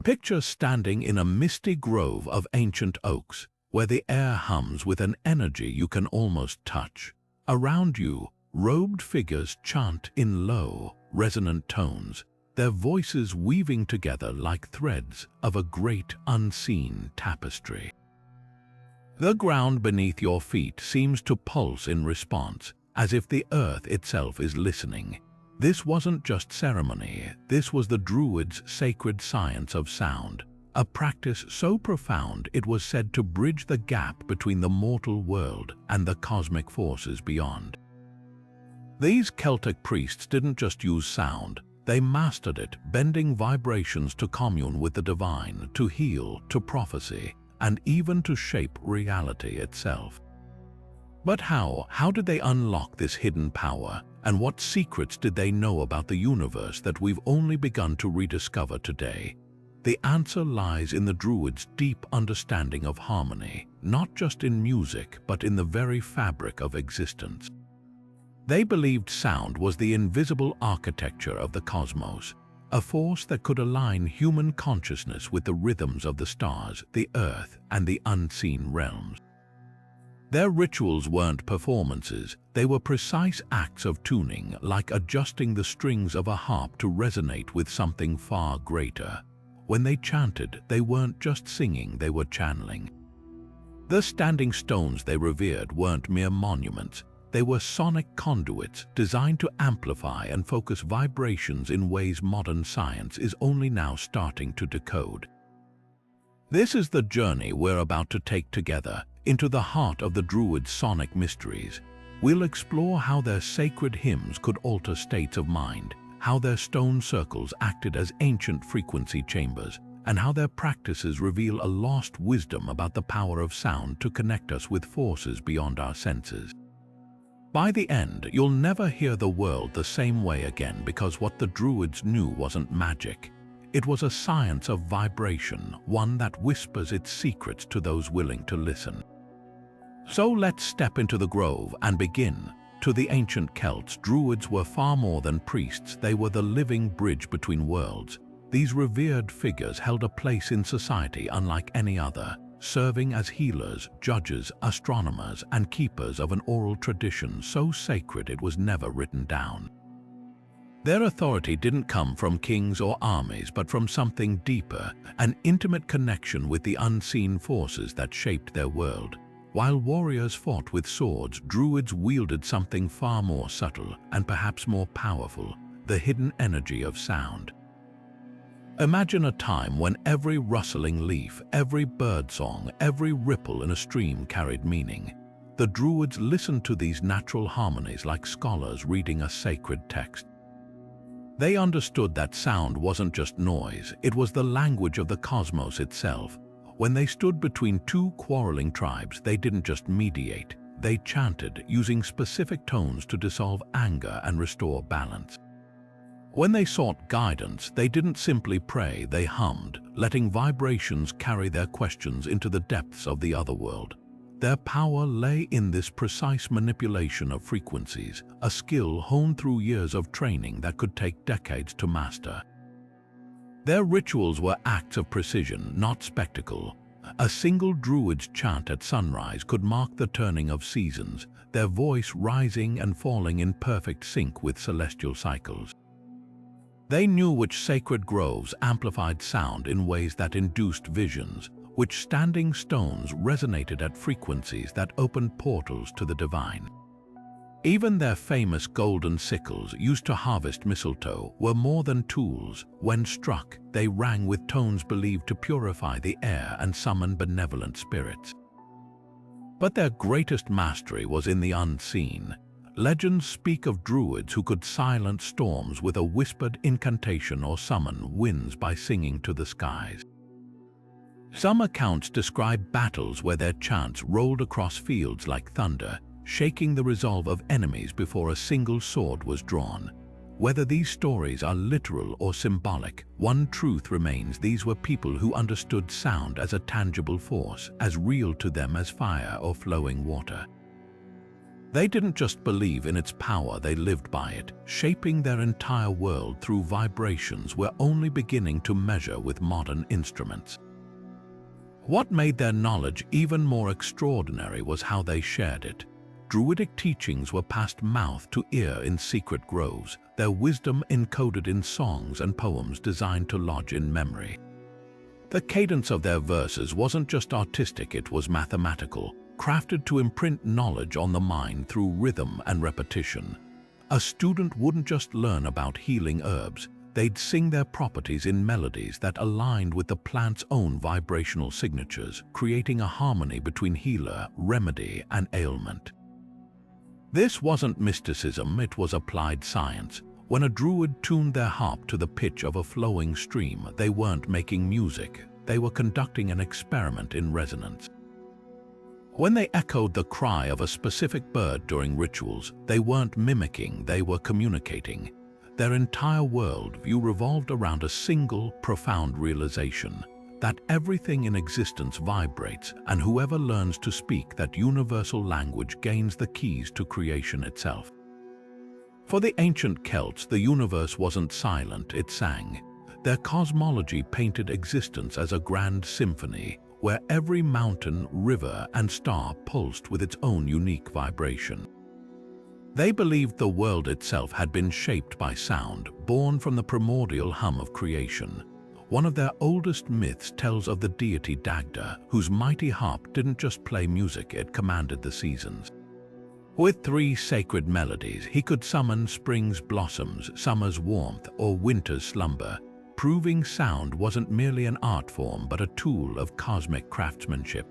Picture standing in a misty grove of ancient oaks, where the air hums with an energy you can almost touch. Around you, robed figures chant in low, resonant tones, their voices weaving together like threads of a great unseen tapestry. The ground beneath your feet seems to pulse in response, as if the earth itself is listening. This wasn't just ceremony, this was the Druids' sacred science of sound, a practice so profound it was said to bridge the gap between the mortal world and the cosmic forces beyond. These Celtic priests didn't just use sound, they mastered it, bending vibrations to commune with the divine, to heal, to prophecy, and even to shape reality itself. But how did they unlock this hidden power, and what secrets did they know about the universe that we've only begun to rediscover today? The answer lies in the Druids' deep understanding of harmony, not just in music, but in the very fabric of existence. They believed sound was the invisible architecture of the cosmos, a force that could align human consciousness with the rhythms of the stars, the earth, and the unseen realms. Their rituals weren't performances, they were precise acts of tuning, like adjusting the strings of a harp to resonate with something far greater. When they chanted, they weren't just singing, they were channeling. The standing stones they revered weren't mere monuments, they were sonic conduits designed to amplify and focus vibrations in ways modern science is only now starting to decode. This is the journey we're about to take together, into the heart of the Druids' sonic mysteries. We'll explore how their sacred hymns could alter states of mind, how their stone circles acted as ancient frequency chambers, and how their practices reveal a lost wisdom about the power of sound to connect us with forces beyond our senses. By the end, you'll never hear the world the same way again, because what the Druids knew wasn't magic. It was a science of vibration, one that whispers its secrets to those willing to listen. So let's step into the grove and begin. To the ancient Celts, Druids were far more than priests, they were the living bridge between worlds. These revered figures held a place in society unlike any other, serving as healers, judges, astronomers, and keepers of an oral tradition so sacred it was never written down. Their authority didn't come from kings or armies, but from something deeper, an intimate connection with the unseen forces that shaped their world. While warriors fought with swords, Druids wielded something far more subtle and perhaps more powerful, the hidden energy of sound. Imagine a time when every rustling leaf, every birdsong, every ripple in a stream carried meaning. The Druids listened to these natural harmonies like scholars reading a sacred text. They understood that sound wasn't just noise, it was the language of the cosmos itself. When they stood between two quarreling tribes, they didn't just mediate, they chanted, using specific tones to dissolve anger and restore balance. When they sought guidance, they didn't simply pray, they hummed, letting vibrations carry their questions into the depths of the otherworld. Their power lay in this precise manipulation of frequencies, a skill honed through years of training that could take decades to master. Their rituals were acts of precision, not spectacle. A single Druid's chant at sunrise could mark the turning of seasons, their voice rising and falling in perfect sync with celestial cycles. They knew which sacred groves amplified sound in ways that induced visions, which standing stones resonated at frequencies that opened portals to the divine. Even their famous golden sickles, used to harvest mistletoe, were more than tools. When struck, they rang with tones believed to purify the air and summon benevolent spirits. But their greatest mastery was in the unseen. Legends speak of Druids who could silence storms with a whispered incantation or summon winds by singing to the skies. Some accounts describe battles where their chants rolled across fields like thunder, shaking the resolve of enemies before a single sword was drawn. Whether these stories are literal or symbolic, one truth remains: these were people who understood sound as a tangible force, as real to them as fire or flowing water. They didn't just believe in its power, they lived by it, shaping their entire world through vibrations we're only beginning to measure with modern instruments. What made their knowledge even more extraordinary was how they shared it. Druidic teachings were passed mouth to ear in secret groves, their wisdom encoded in songs and poems designed to lodge in memory. The cadence of their verses wasn't just artistic, it was mathematical, crafted to imprint knowledge on the mind through rhythm and repetition. A student wouldn't just learn about healing herbs, they'd sing their properties in melodies that aligned with the plant's own vibrational signatures, creating a harmony between healer, remedy, and ailment. This wasn't mysticism, it was applied science. When a druid tuned their harp to the pitch of a flowing stream, they weren't making music, they were conducting an experiment in resonance. When they echoed the cry of a specific bird during rituals, they weren't mimicking, they were communicating. Their entire worldview revolved around a single, profound realization: that everything in existence vibrates, and whoever learns to speak that universal language gains the keys to creation itself. For the ancient Celts, the universe wasn't silent, it sang. Their cosmology painted existence as a grand symphony, where every mountain, river, and star pulsed with its own unique vibration. They believed the world itself had been shaped by sound, born from the primordial hum of creation. One of their oldest myths tells of the deity Dagda, whose mighty harp didn't just play music, it commanded the seasons. With 3 sacred melodies, he could summon spring's blossoms, summer's warmth, or winter's slumber, proving sound wasn't merely an art form but a tool of cosmic craftsmanship.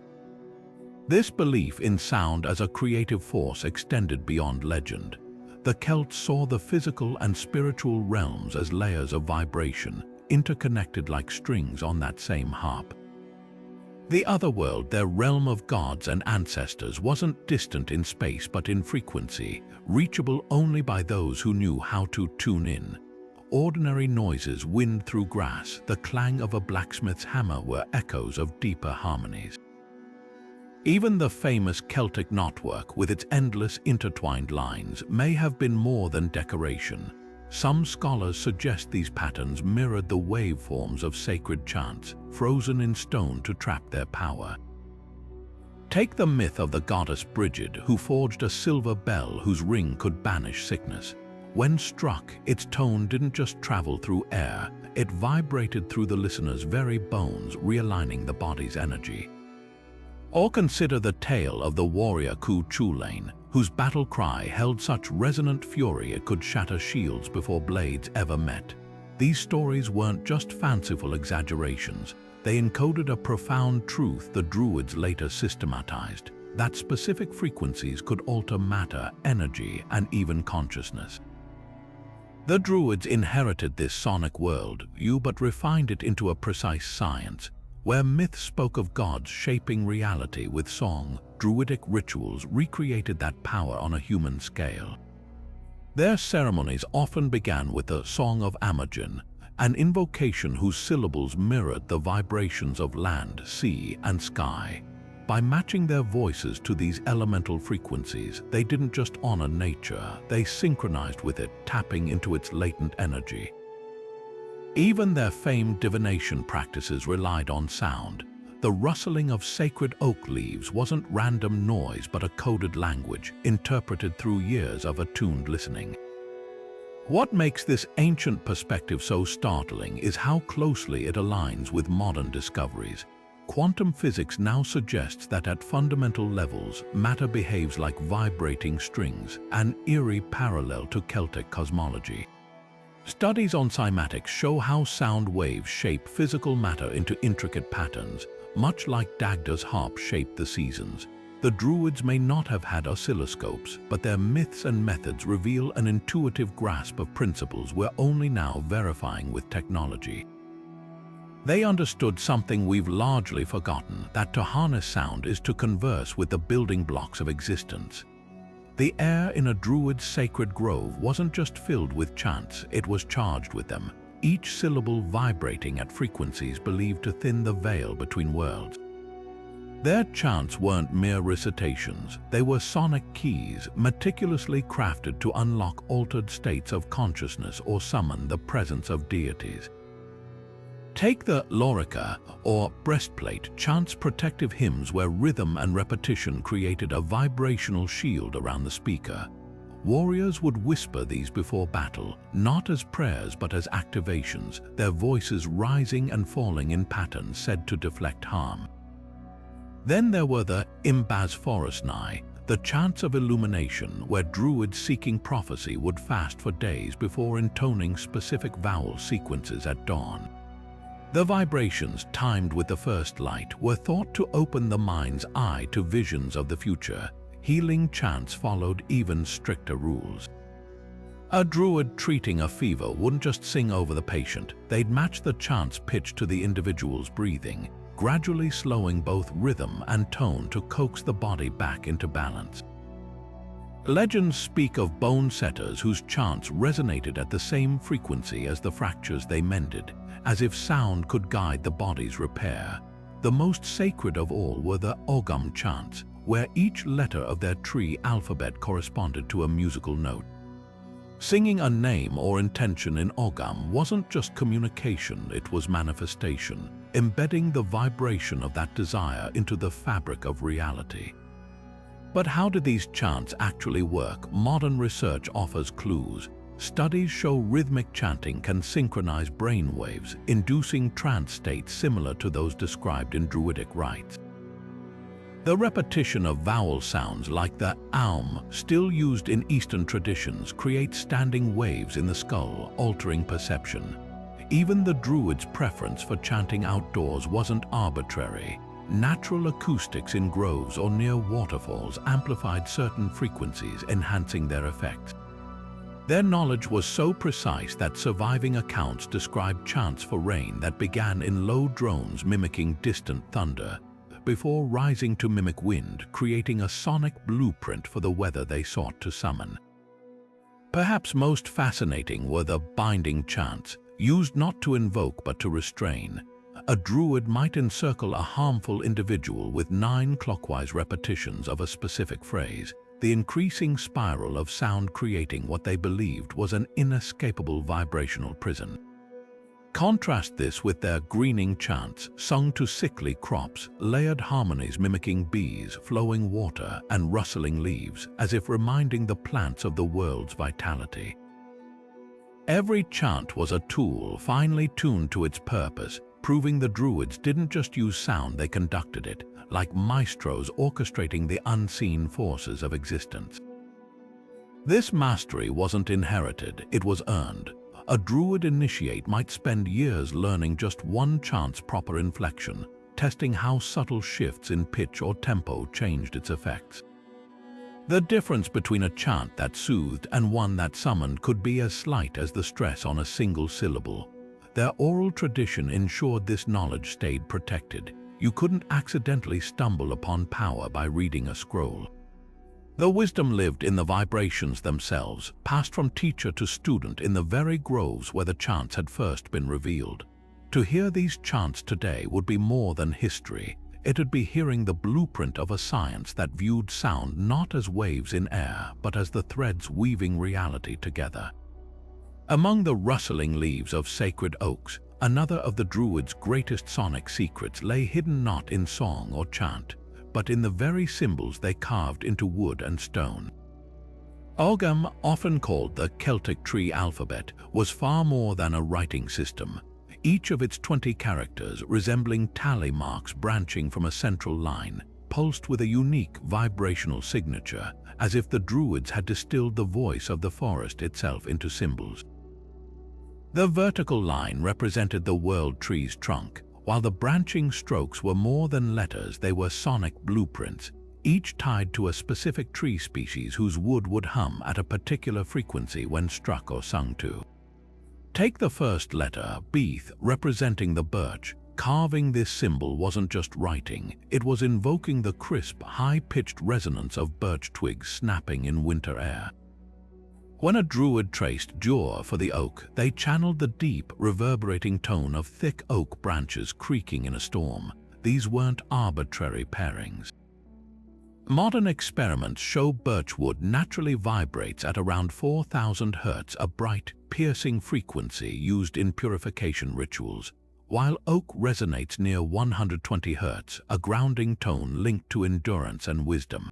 This belief in sound as a creative force extended beyond legend. The Celts saw the physical and spiritual realms as layers of vibration, interconnected like strings on that same harp. The other world, their realm of gods and ancestors, wasn't distant in space but in frequency, reachable only by those who knew how to tune in. Ordinary noises, wind through grass, the clang of a blacksmith's hammer were echoes of deeper harmonies. Even the famous Celtic knotwork, with its endless intertwined lines, may have been more than decoration. Some scholars suggest these patterns mirrored the waveforms of sacred chants, frozen in stone to trap their power. Take the myth of the goddess Brigid, who forged a silver bell whose ring could banish sickness. When struck, its tone didn't just travel through air, it vibrated through the listener's very bones, realigning the body's energy. Or consider the tale of the warrior Cu Chulainn, whose battle cry held such resonant fury it could shatter shields before blades ever met. These stories weren't just fanciful exaggerations, they encoded a profound truth the Druids later systematized, that specific frequencies could alter matter, energy, and even consciousness. The Druids inherited this sonic worldview but refined it into a precise science. Where myth spoke of gods shaping reality with song, Druidic rituals recreated that power on a human scale. Their ceremonies often began with the Song of Imogen, an invocation whose syllables mirrored the vibrations of land, sea, and sky. By matching their voices to these elemental frequencies, they didn't just honor nature, they synchronized with it, tapping into its latent energy. Even their famed divination practices relied on sound. The rustling of sacred oak leaves wasn't random noise but a coded language, interpreted through years of attuned listening. What makes this ancient perspective so startling is how closely it aligns with modern discoveries. Quantum physics now suggests that at fundamental levels, matter behaves like vibrating strings, an eerie parallel to Celtic cosmology. Studies on cymatics show how sound waves shape physical matter into intricate patterns, much like Dagda's harp shaped the seasons. The Druids may not have had oscilloscopes, but their myths and methods reveal an intuitive grasp of principles we're only now verifying with technology. They understood something we've largely forgotten, that to harness sound is to converse with the building blocks of existence. The air in a Druid's sacred grove wasn't just filled with chants, it was charged with them, each syllable vibrating at frequencies believed to thin the veil between worlds. Their chants weren't mere recitations, they were sonic keys meticulously crafted to unlock altered states of consciousness or summon the presence of deities. Take the lorica, or breastplate, chants protective hymns where rhythm and repetition created a vibrational shield around the speaker. Warriors would whisper these before battle, not as prayers but as activations, their voices rising and falling in patterns said to deflect harm. Then there were the imbasphorosnai, the chants of illumination where druids seeking prophecy would fast for days before intoning specific vowel sequences at dawn. The vibrations, timed with the first light, were thought to open the mind's eye to visions of the future. Healing chants followed even stricter rules. A druid treating a fever wouldn't just sing over the patient, they'd match the chant's pitch to the individual's breathing, gradually slowing both rhythm and tone to coax the body back into balance. Legends speak of bone setters whose chants resonated at the same frequency as the fractures they mended, as if sound could guide the body's repair. The most sacred of all were the Ogham chants, where each letter of their tree alphabet corresponded to a musical note. Singing a name or intention in Ogham wasn't just communication, it was manifestation, embedding the vibration of that desire into the fabric of reality. But how did these chants actually work? Modern research offers clues. Studies show rhythmic chanting can synchronize brain waves, inducing trance states similar to those described in Druidic rites. The repetition of vowel sounds like the aum, still used in Eastern traditions, creates standing waves in the skull, altering perception. Even the Druids' preference for chanting outdoors wasn't arbitrary. Natural acoustics in groves or near waterfalls amplified certain frequencies, enhancing their effects. Their knowledge was so precise that surviving accounts describe chants for rain that began in low drones mimicking distant thunder, before rising to mimic wind, creating a sonic blueprint for the weather they sought to summon. Perhaps most fascinating were the binding chants, used not to invoke but to restrain. A druid might encircle a harmful individual with 9 clockwise repetitions of a specific phrase, the increasing spiral of sound creating what they believed was an inescapable vibrational prison. Contrast this with their greening chants, sung to sickly crops, layered harmonies mimicking bees, flowing water, and rustling leaves, as if reminding the plants of the world's vitality. Every chant was a tool finely tuned to its purpose, proving the Druids didn't just use sound, they conducted it, like maestros orchestrating the unseen forces of existence. This mastery wasn't inherited, it was earned. A Druid initiate might spend years learning just one chant's proper inflection, testing how subtle shifts in pitch or tempo changed its effects. The difference between a chant that soothed and one that summoned could be as slight as the stress on a single syllable. Their oral tradition ensured this knowledge stayed protected. You couldn't accidentally stumble upon power by reading a scroll. The wisdom lived in the vibrations themselves, passed from teacher to student in the very groves where the chants had first been revealed. To hear these chants today would be more than history. It would be hearing the blueprint of a science that viewed sound not as waves in air, but as the threads weaving reality together. Among the rustling leaves of sacred oaks, another of the Druids' greatest sonic secrets lay hidden not in song or chant, but in the very symbols they carved into wood and stone. Ogham, often called the Celtic tree alphabet, was far more than a writing system, each of its 20 characters resembling tally marks branching from a central line, pulsed with a unique vibrational signature, as if the Druids had distilled the voice of the forest itself into symbols. The vertical line represented the world tree's trunk, while the branching strokes were more than letters, they were sonic blueprints, each tied to a specific tree species whose wood would hum at a particular frequency when struck or sung to. Take the first letter, Beeth, representing the birch. Carving this symbol wasn't just writing, it was invoking the crisp, high-pitched resonance of birch twigs snapping in winter air. When a druid traced Jor for the oak, they channeled the deep, reverberating tone of thick oak branches creaking in a storm. These weren't arbitrary pairings. Modern experiments show birchwood naturally vibrates at around 4,000 Hz, a bright, piercing frequency used in purification rituals, while oak resonates near 120 Hz, a grounding tone linked to endurance and wisdom.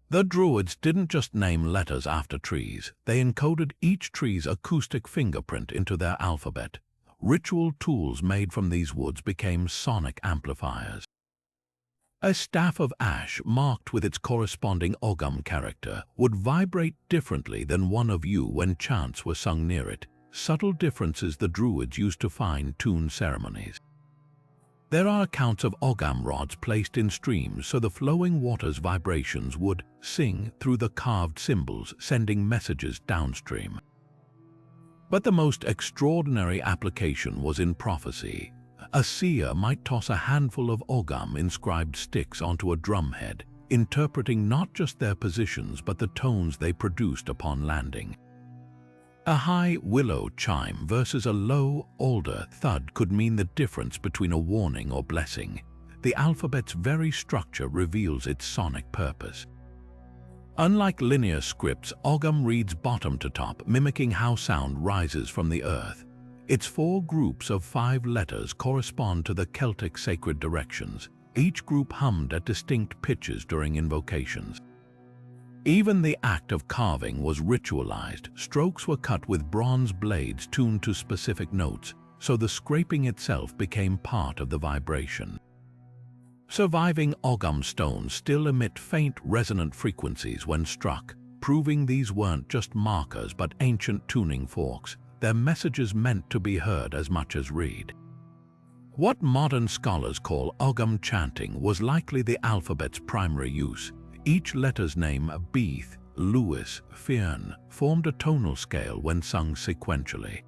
The Druids didn't just name letters after trees, they encoded each tree's acoustic fingerprint into their alphabet. Ritual tools made from these woods became sonic amplifiers. A staff of ash marked with its corresponding Ogham character would vibrate differently than one of yew when chants were sung near it, subtle differences the Druids used to fine-tune ceremonies. There are accounts of Ogham rods placed in streams so the flowing water's vibrations would sing through the carved symbols, sending messages downstream. But the most extraordinary application was in prophecy. A seer might toss a handful of Ogham-inscribed sticks onto a drumhead, interpreting not just their positions but the tones they produced upon landing. A high willow chime versus a low alder thud could mean the difference between a warning or blessing. The alphabet's very structure reveals its sonic purpose. Unlike linear scripts, Ogham reads bottom to top, mimicking how sound rises from the earth. Its 4 groups of 5 letters correspond to the Celtic sacred directions. Each group hummed at distinct pitches during invocations. Even the act of carving was ritualized. Strokes were cut with bronze blades tuned to specific notes, so the scraping itself became part of the vibration. Surviving Ogham stones still emit faint resonant frequencies when struck, proving these weren't just markers but ancient tuning forks. Their messages meant to be heard as much as read. What modern scholars call Ogham chanting was likely the alphabet's primary use. Each letter's name, Beath, Lewis, Fearn, formed a tonal scale when sung sequentially.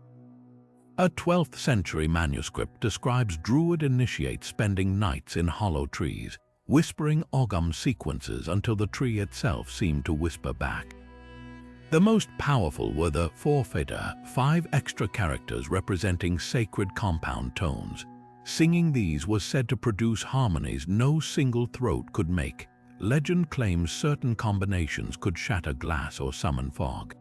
A 12th century manuscript describes Druid initiates spending nights in hollow trees, whispering Ogham sequences until the tree itself seemed to whisper back. The most powerful were the forfaiter, 5 extra characters representing sacred compound tones. Singing these was said to produce harmonies no single throat could make. Legend claims certain combinations could shatter glass or summon fog.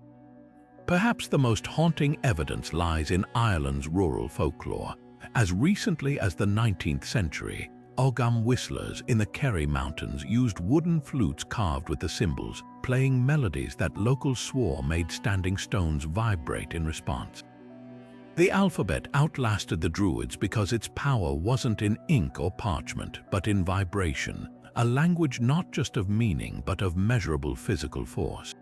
Perhaps the most haunting evidence lies in Ireland's rural folklore. As recently as the 19th century, Ogham whistlers in the Kerry Mountains used wooden flutes carved with the symbols, playing melodies that locals swore made standing stones vibrate in response. The alphabet outlasted the Druids because its power wasn't in ink or parchment, but in vibration, a language not just of meaning but of measurable physical force.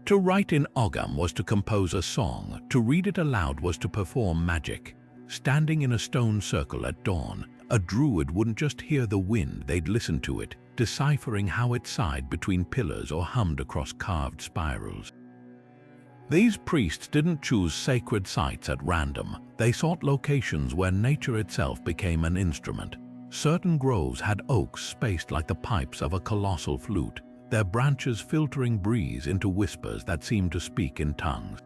To write in Ogham was to compose a song, to read it aloud was to perform magic. Standing in a stone circle at dawn, a Druid wouldn't just hear the wind, they'd listen to it, deciphering how it sighed between pillars or hummed across carved spirals. These priests didn't choose sacred sites at random. They sought locations where nature itself became an instrument. Certain groves had oaks spaced like the pipes of a colossal flute, their branches filtering breeze into whispers that seemed to speak in tongues.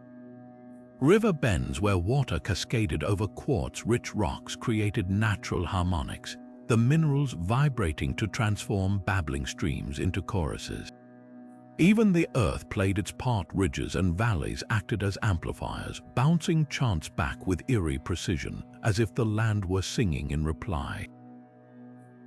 River bends where water cascaded over quartz-rich rocks created natural harmonics, the minerals vibrating to transform babbling streams into choruses. Even the earth played its part. Ridges and valleys acted as amplifiers, bouncing chants back with eerie precision, as if the land were singing in reply.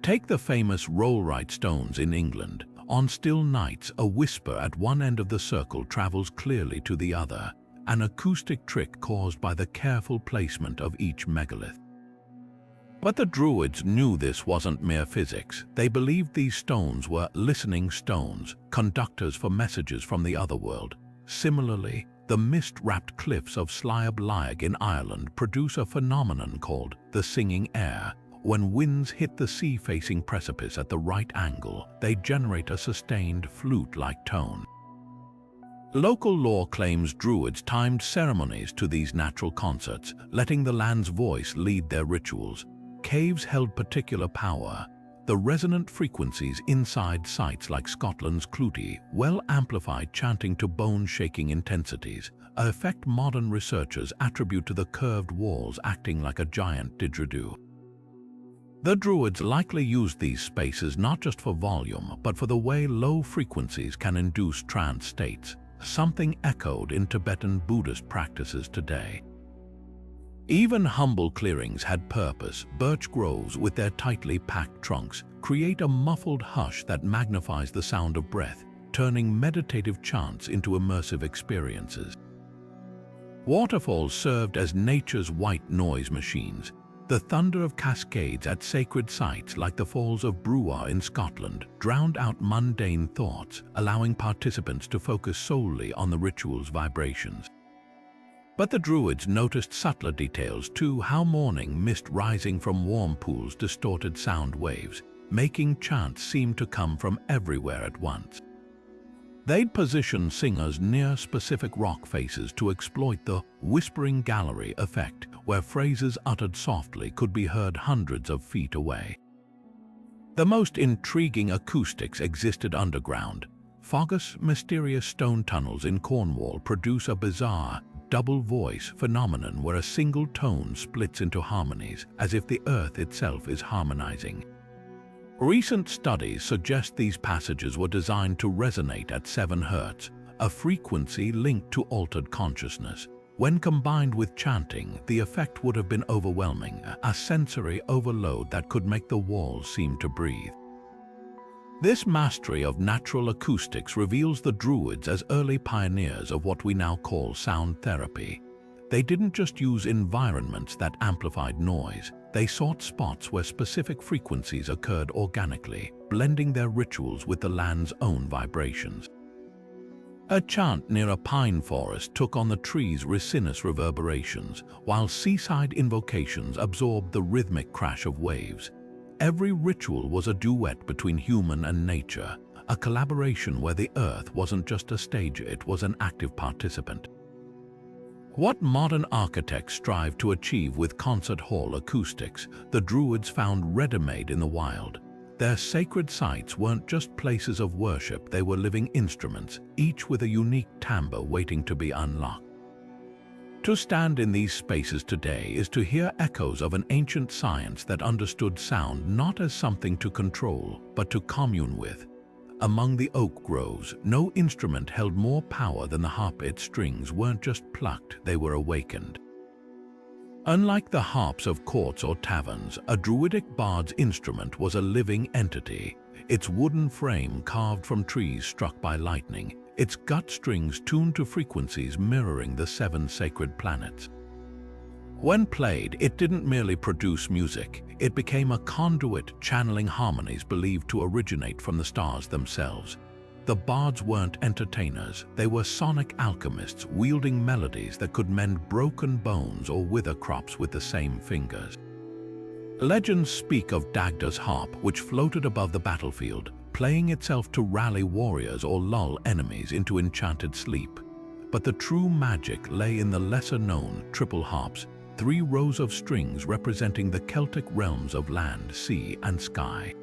Take the famous rollright stones in England. On still nights, a whisper at one end of the circle travels clearly to the other, an acoustic trick caused by the careful placement of each megalith. But the Druids knew this wasn't mere physics. They believed these stones were listening stones, conductors for messages from the otherworld. Similarly, the mist-wrapped cliffs of Sliab Liag in Ireland produce a phenomenon called the singing air. When winds hit the sea-facing precipice at the right angle, they generate a sustained flute-like tone. Local lore claims Druids timed ceremonies to these natural concerts, letting the land's voice lead their rituals. Caves held particular power. The resonant frequencies inside sites like Scotland's Clootie well-amplified chanting to bone-shaking intensities, an effect modern researchers attribute to the curved walls acting like a giant didgeridoo. The Druids likely used these spaces not just for volume, but for the way low frequencies can induce trance states, something echoed in Tibetan Buddhist practices today. Even humble clearings had purpose. Birch groves with their tightly packed trunks create a muffled hush that magnifies the sound of breath, turning meditative chants into immersive experiences. Waterfalls served as nature's white noise machines. The thunder of cascades at sacred sites like the Falls of Brewer in Scotland drowned out mundane thoughts, allowing participants to focus solely on the ritual's vibrations. But the Druids noticed subtler details too, how morning mist rising from warm pools distorted sound waves, making chants seem to come from everywhere at once. They'd position singers near specific rock faces to exploit the whispering gallery effect, where phrases uttered softly could be heard hundreds of feet away. The most intriguing acoustics existed underground. Fogous, mysterious stone tunnels in Cornwall produce a bizarre, double voice phenomenon where a single tone splits into harmonies, as if the earth itself is harmonizing. Recent studies suggest these passages were designed to resonate at 7 Hz, a frequency linked to altered consciousness. When combined with chanting, the effect would have been overwhelming, a sensory overload that could make the walls seem to breathe. This mastery of natural acoustics reveals the Druids as early pioneers of what we now call sound therapy. They didn't just use environments that amplified noise, they sought spots where specific frequencies occurred organically, blending their rituals with the land's own vibrations. A chant near a pine forest took on the tree's resinous reverberations, while seaside invocations absorbed the rhythmic crash of waves. Every ritual was a duet between human and nature, a collaboration where the earth wasn't just a stage, it was an active participant. What modern architects strive to achieve with concert hall acoustics, the Druids found ready-made in the wild. Their sacred sites weren't just places of worship, they were living instruments, each with a unique timbre waiting to be unlocked. To stand in these spaces today is to hear echoes of an ancient science that understood sound not as something to control, but to commune with. Among the oak groves, no instrument held more power than the harp. Its strings weren't just plucked, they were awakened. Unlike the harps of courts or taverns, a Druidic bard's instrument was a living entity, its wooden frame carved from trees struck by lightning, its gut strings tuned to frequencies mirroring the 7 sacred planets. When played, it didn't merely produce music, it became a conduit channeling harmonies believed to originate from the stars themselves. The bards weren't entertainers, they were sonic alchemists wielding melodies that could mend broken bones or wither crops with the same fingers. Legends speak of Dagda's harp, which floated above the battlefield, playing itself to rally warriors or lull enemies into enchanted sleep. But the true magic lay in the lesser-known triple harps, 3 rows of strings representing the Celtic realms of land, sea, and sky.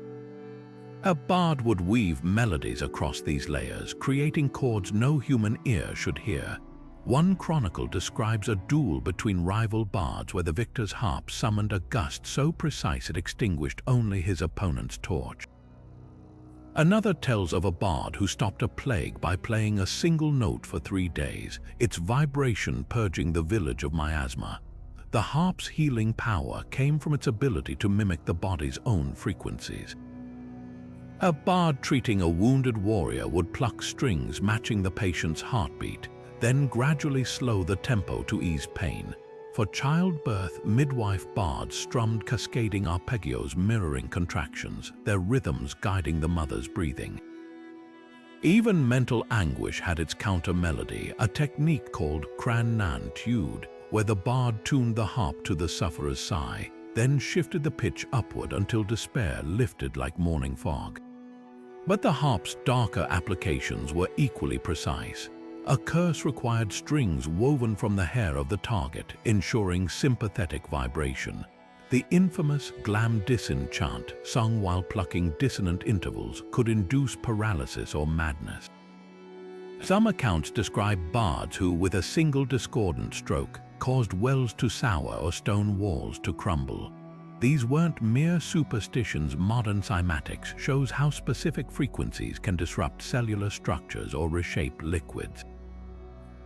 A bard would weave melodies across these layers, creating chords no human ear should hear. One chronicle describes a duel between rival bards where the victor's harp summoned a gust so precise it extinguished only his opponent's torch. Another tells of a bard who stopped a plague by playing a single note for 3 days, its vibration purging the village of miasma. The harp's healing power came from its ability to mimic the body's own frequencies. A bard treating a wounded warrior would pluck strings matching the patient's heartbeat, then gradually slow the tempo to ease pain. For childbirth, midwife bards strummed cascading arpeggios mirroring contractions, their rhythms guiding the mother's breathing. Even mental anguish had its counter-melody, a technique called cran nan tude, where the bard tuned the harp to the sufferer's sigh, then shifted the pitch upward until despair lifted like morning fog. But the harp's darker applications were equally precise. A curse required strings woven from the hair of the target, ensuring sympathetic vibration. The infamous glam-dissin chant, sung while plucking dissonant intervals, could induce paralysis or madness. Some accounts describe bards who, with a single discordant stroke, caused wells to sour or stone walls to crumble. These weren't mere superstitions. Modern cymatics shows how specific frequencies can disrupt cellular structures or reshape liquids.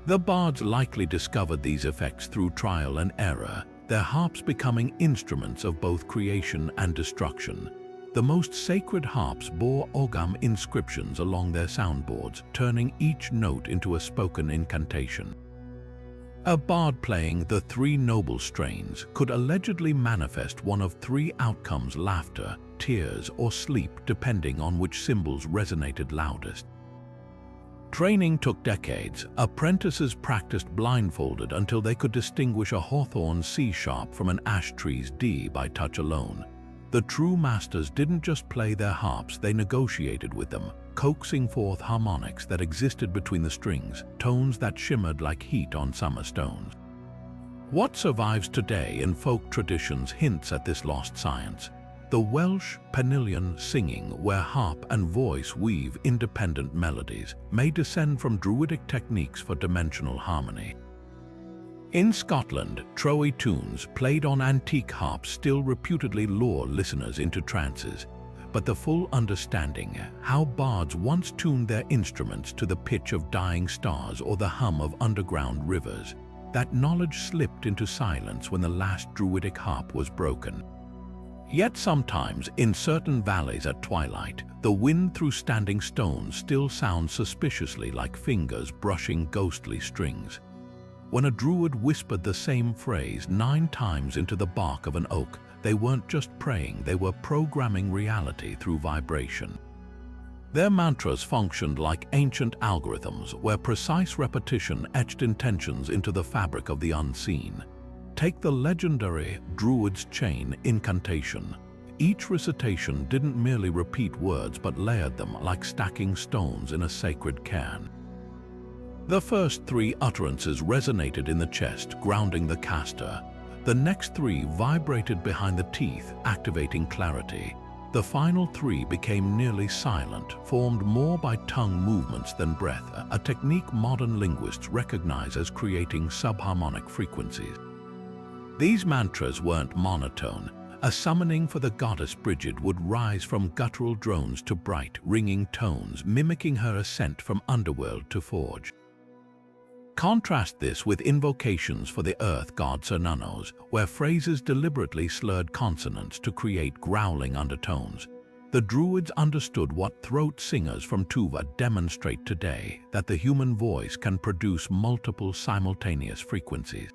The bards likely discovered these effects through trial and error, their harps becoming instruments of both creation and destruction. The most sacred harps bore Ogham inscriptions along their soundboards, turning each note into a spoken incantation. A bard playing the three noble strains could allegedly manifest one of three outcomes: laughter, tears, or sleep, depending on which symbols resonated loudest. Training took decades. Apprentices practiced blindfolded until they could distinguish a hawthorn C-sharp from an ash tree's D by touch alone. The true masters didn't just play their harps, they negotiated with them, coaxing forth harmonics that existed between the strings, tones that shimmered like heat on summer stones. What survives today in folk traditions hints at this lost science. The Welsh Pennillion singing, where harp and voice weave independent melodies, may descend from Druidic techniques for dimensional harmony. In Scotland, troy tunes played on antique harps still reputedly lure listeners into trances, but the full understanding how bards once tuned their instruments to the pitch of dying stars or the hum of underground rivers, that knowledge slipped into silence when the last Druidic harp was broken. Yet sometimes, in certain valleys at twilight, the wind through standing stones still sounds suspiciously like fingers brushing ghostly strings. When a druid whispered the same phrase 9 times into the bark of an oak, they weren't just praying, they were programming reality through vibration. Their mantras functioned like ancient algorithms where precise repetition etched intentions into the fabric of the unseen. Take the legendary Druids Chain incantation. Each recitation didn't merely repeat words but layered them like stacking stones in a sacred cairn. The first 3 utterances resonated in the chest, grounding the caster. The next 3 vibrated behind the teeth, activating clarity. The final 3 became nearly silent, formed more by tongue movements than breath, a technique modern linguists recognize as creating subharmonic frequencies. These mantras weren't monotone. A summoning for the goddess Brigid would rise from guttural drones to bright, ringing tones, mimicking her ascent from underworld to forge. Contrast this with invocations for the earth god Cernunnos, where phrases deliberately slurred consonants to create growling undertones. The Druids understood what throat singers from Tuva demonstrate today, that the human voice can produce multiple simultaneous frequencies.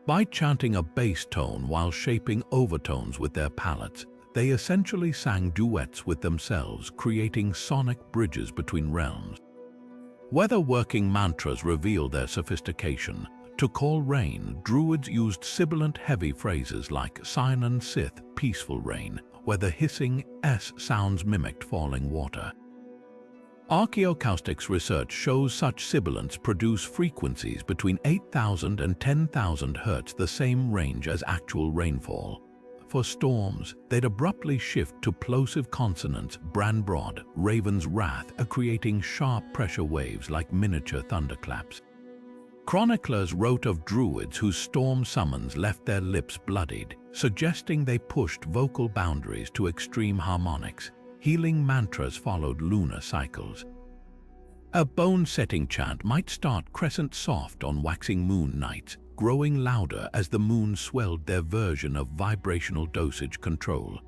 By chanting a bass tone while shaping overtones with their palates, they essentially sang duets with themselves, creating sonic bridges between realms. Weather-working mantras reveal their sophistication. To call rain, Druids used sibilant heavy phrases like Cynan Sith, peaceful rain, where the hissing S sounds mimicked falling water. Archaeoacoustics research shows such sibilants produce frequencies between 8,000 and 10,000 Hz, the same range as actual rainfall. For storms, they'd abruptly shift to plosive consonants, Branbrod, Raven's Wrath, creating sharp pressure waves like miniature thunderclaps. Chroniclers wrote of druids whose storm summons left their lips bloodied, suggesting they pushed vocal boundaries to extreme harmonics. Healing mantras followed lunar cycles. A bone-setting chant might start crescent soft on waxing moon nights, growing louder as the moon swelled their version of vibrational dosage control.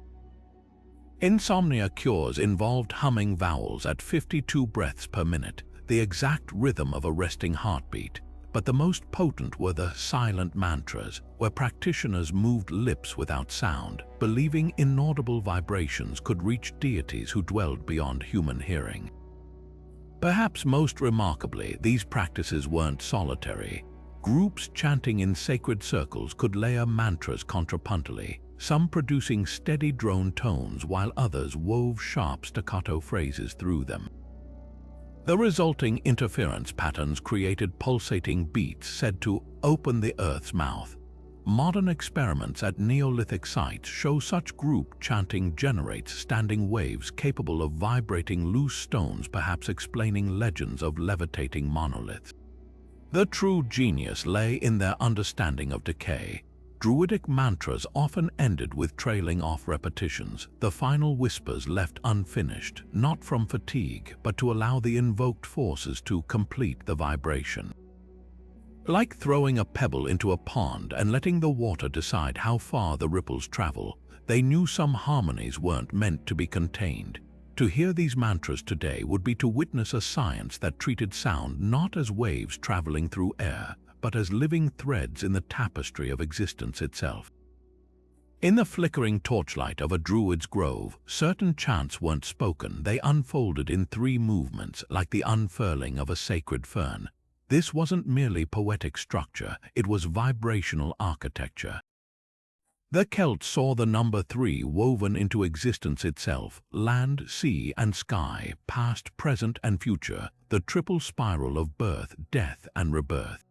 Insomnia cures involved humming vowels at 52 breaths per minute, the exact rhythm of a resting heartbeat. But the most potent were the silent mantras, where practitioners moved lips without sound, believing inaudible vibrations could reach deities who dwelled beyond human hearing. Perhaps most remarkably, these practices weren't solitary. Groups chanting in sacred circles could layer mantras contrapuntally, some producing steady drone tones while others wove sharp staccato phrases through them. The resulting interference patterns created pulsating beats said to open the Earth's mouth. Modern experiments at Neolithic sites show such group chanting generates standing waves capable of vibrating loose stones, perhaps explaining legends of levitating monoliths. The true genius lay in their understanding of decay. Druidic mantras often ended with trailing off repetitions, the final whispers left unfinished, not from fatigue, but to allow the invoked forces to complete the vibration. Like throwing a pebble into a pond and letting the water decide how far the ripples travel, they knew some harmonies weren't meant to be contained. To hear these mantras today would be to witness a science that treated sound not as waves traveling through air, but as living threads in the tapestry of existence itself. In the flickering torchlight of a druid's grove, certain chants weren't spoken, they unfolded in 3 movements like the unfurling of a sacred fern. This wasn't merely poetic structure, it was vibrational architecture. The Celts saw the number 3 woven into existence itself, land, sea, and sky, past, present, and future, the triple spiral of birth, death, and rebirth.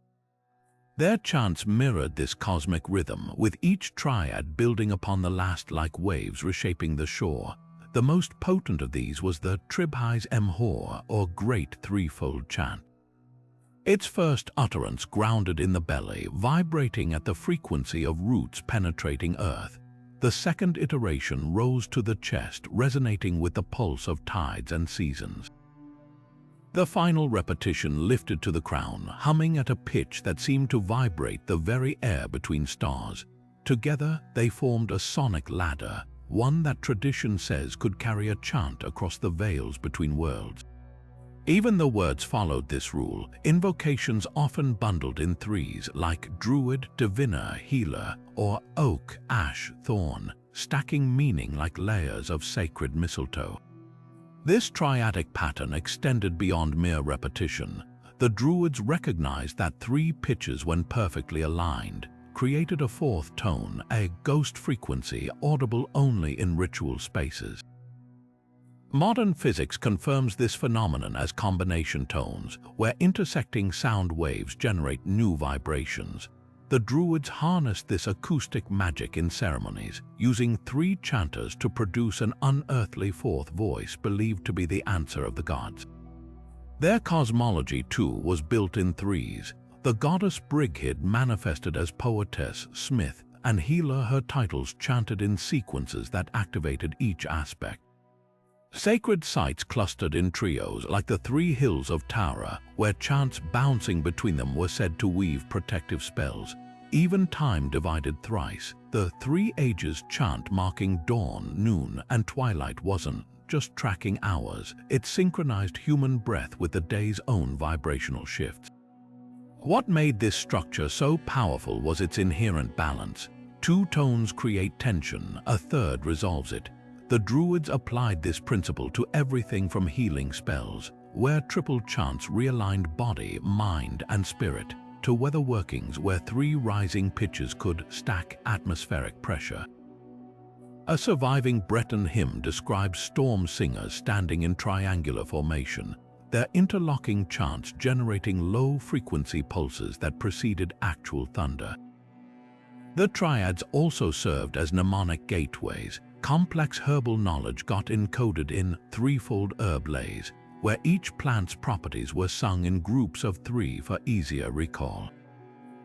Their chants mirrored this cosmic rhythm, with each triad building upon the last like waves reshaping the shore. The most potent of these was the Tribhais Emhor, or Great Threefold Chant. Its first utterance grounded in the belly, vibrating at the frequency of roots penetrating earth. The second iteration rose to the chest, resonating with the pulse of tides and seasons. The final repetition lifted to the crown, humming at a pitch that seemed to vibrate the very air between stars. Together, they formed a sonic ladder, one that tradition says could carry a chant across the veils between worlds. Even the words followed this rule, invocations often bundled in 3s like druid, diviner, healer, or oak, ash, thorn, stacking meaning like layers of sacred mistletoe. This triadic pattern extended beyond mere repetition. The Druids recognized that 3 pitches, when perfectly aligned, created a 4th tone, a ghost frequency audible only in ritual spaces. Modern physics confirms this phenomenon as combination tones, where intersecting sound waves generate new vibrations. The Druids harnessed this acoustic magic in ceremonies, using 3 chanters to produce an unearthly 4th voice believed to be the answer of the gods. Their cosmology, too, was built in 3s. The goddess Brigid manifested as poetess, smith, and healer, her titles chanted in sequences that activated each aspect. Sacred sites clustered in trios like the 3 hills of Tara, where chants bouncing between them were said to weave protective spells. Even time divided thrice. The 3 ages chant marking dawn, noon, and twilight wasn't just tracking hours, it synchronized human breath with the day's own vibrational shifts. What made this structure so powerful was its inherent balance. 2 tones create tension, a 3rd resolves it. The Druids applied this principle to everything from healing spells, where triple chants realigned body, mind, and spirit, to weather workings where 3 rising pitches could stack atmospheric pressure. A surviving Breton hymn describes storm singers standing in triangular formation, their interlocking chants generating low-frequency pulses that preceded actual thunder. The triads also served as mnemonic gateways. Complex herbal knowledge got encoded in threefold herb lays, where each plant's properties were sung in groups of 3 for easier recall.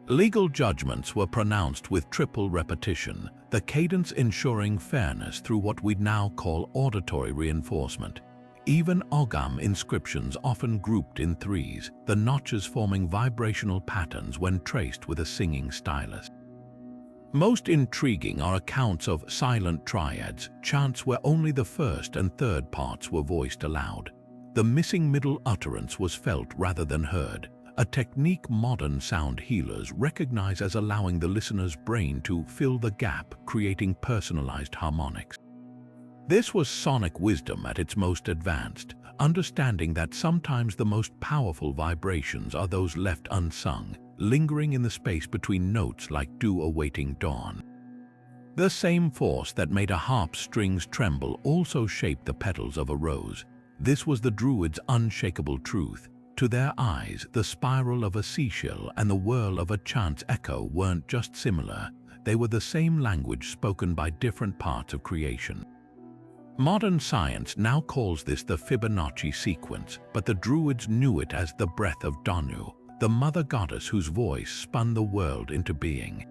Legal judgments were pronounced with triple repetition, the cadence ensuring fairness through what we'd now call auditory reinforcement. Even Ogham inscriptions often grouped in 3s, the notches forming vibrational patterns when traced with a singing stylus. Most intriguing are accounts of silent triads, chants where only the 1st and 3rd parts were voiced aloud. The missing middle utterance was felt rather than heard, a technique modern sound healers recognize as allowing the listener's brain to fill the gap, creating personalized harmonics. This was sonic wisdom at its most advanced, understanding that sometimes the most powerful vibrations are those left unsung, lingering in the space between notes like dew awaiting dawn. The same force that made a harp's strings tremble also shaped the petals of a rose. This was the Druids' unshakable truth. To their eyes, the spiral of a seashell and the whirl of a chant's echo weren't just similar, they were the same language spoken by different parts of creation. Modern science now calls this the Fibonacci sequence, but the Druids knew it as the breath of Danu, the mother goddess whose voice spun the world into being.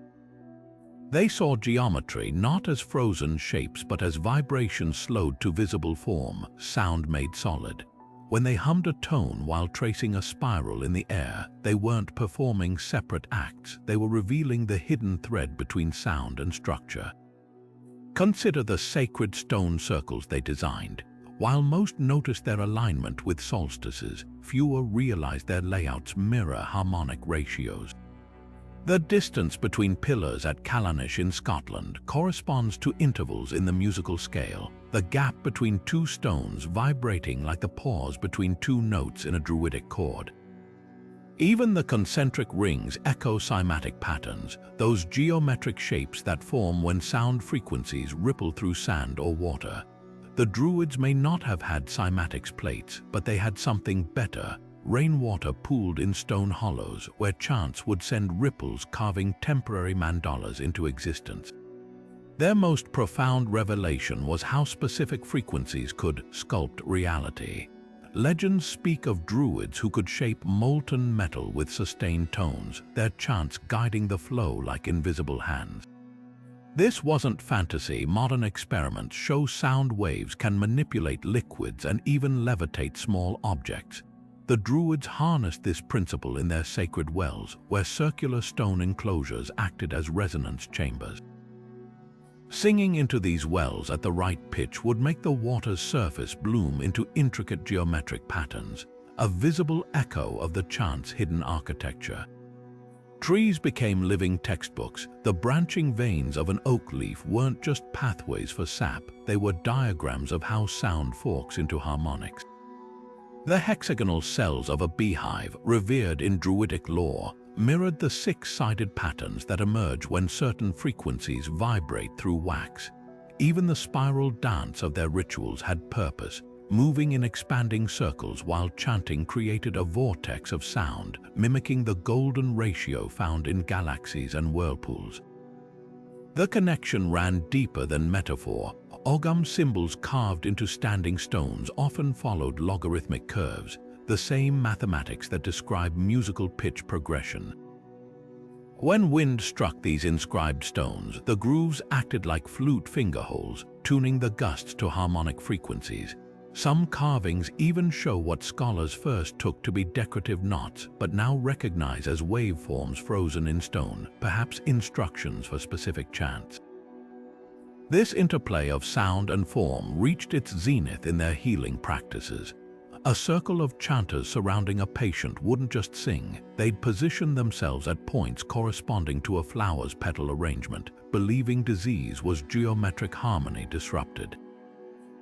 They saw geometry not as frozen shapes but as vibrations slowed to visible form, sound made solid. When they hummed a tone while tracing a spiral in the air, they weren't performing separate acts, they were revealing the hidden thread between sound and structure. Consider the sacred stone circles they designed. While most noticed their alignment with solstices, fewer realized their layouts mirror harmonic ratios. The distance between pillars at Callanish in Scotland corresponds to intervals in the musical scale, the gap between two stones vibrating like the pause between two notes in a Druidic chord. Even the concentric rings echo cymatic patterns, those geometric shapes that form when sound frequencies ripple through sand or water. The Druids may not have had cymatics plates, but they had something better: rainwater pooled in stone hollows where chants would send ripples carving temporary mandalas into existence. Their most profound revelation was how specific frequencies could sculpt reality. Legends speak of druids who could shape molten metal with sustained tones, their chants guiding the flow like invisible hands. This wasn't fantasy. Modern experiments show sound waves can manipulate liquids and even levitate small objects. The Druids harnessed this principle in their sacred wells, where circular stone enclosures acted as resonance chambers. Singing into these wells at the right pitch would make the water's surface bloom into intricate geometric patterns, a visible echo of the chant's hidden architecture. Trees became living textbooks. The branching veins of an oak leaf weren't just pathways for sap, they were diagrams of how sound forks into harmonics. The hexagonal cells of a beehive, revered in Druidic lore, mirrored the six-sided patterns that emerge when certain frequencies vibrate through wax. Even the spiral dance of their rituals had purpose, moving in expanding circles while chanting created a vortex of sound, mimicking the golden ratio found in galaxies and whirlpools. The connection ran deeper than metaphor. Ogham symbols carved into standing stones often followed logarithmic curves, the same mathematics that describe musical pitch progression. When wind struck these inscribed stones, the grooves acted like flute fingerholes, tuning the gusts to harmonic frequencies. Some carvings even show what scholars first took to be decorative knots, but now recognize as waveforms frozen in stone, perhaps instructions for specific chants. This interplay of sound and form reached its zenith in their healing practices. A circle of chanters surrounding a patient wouldn't just sing, they'd position themselves at points corresponding to a flower's petal arrangement, believing disease was geometric harmony disrupted.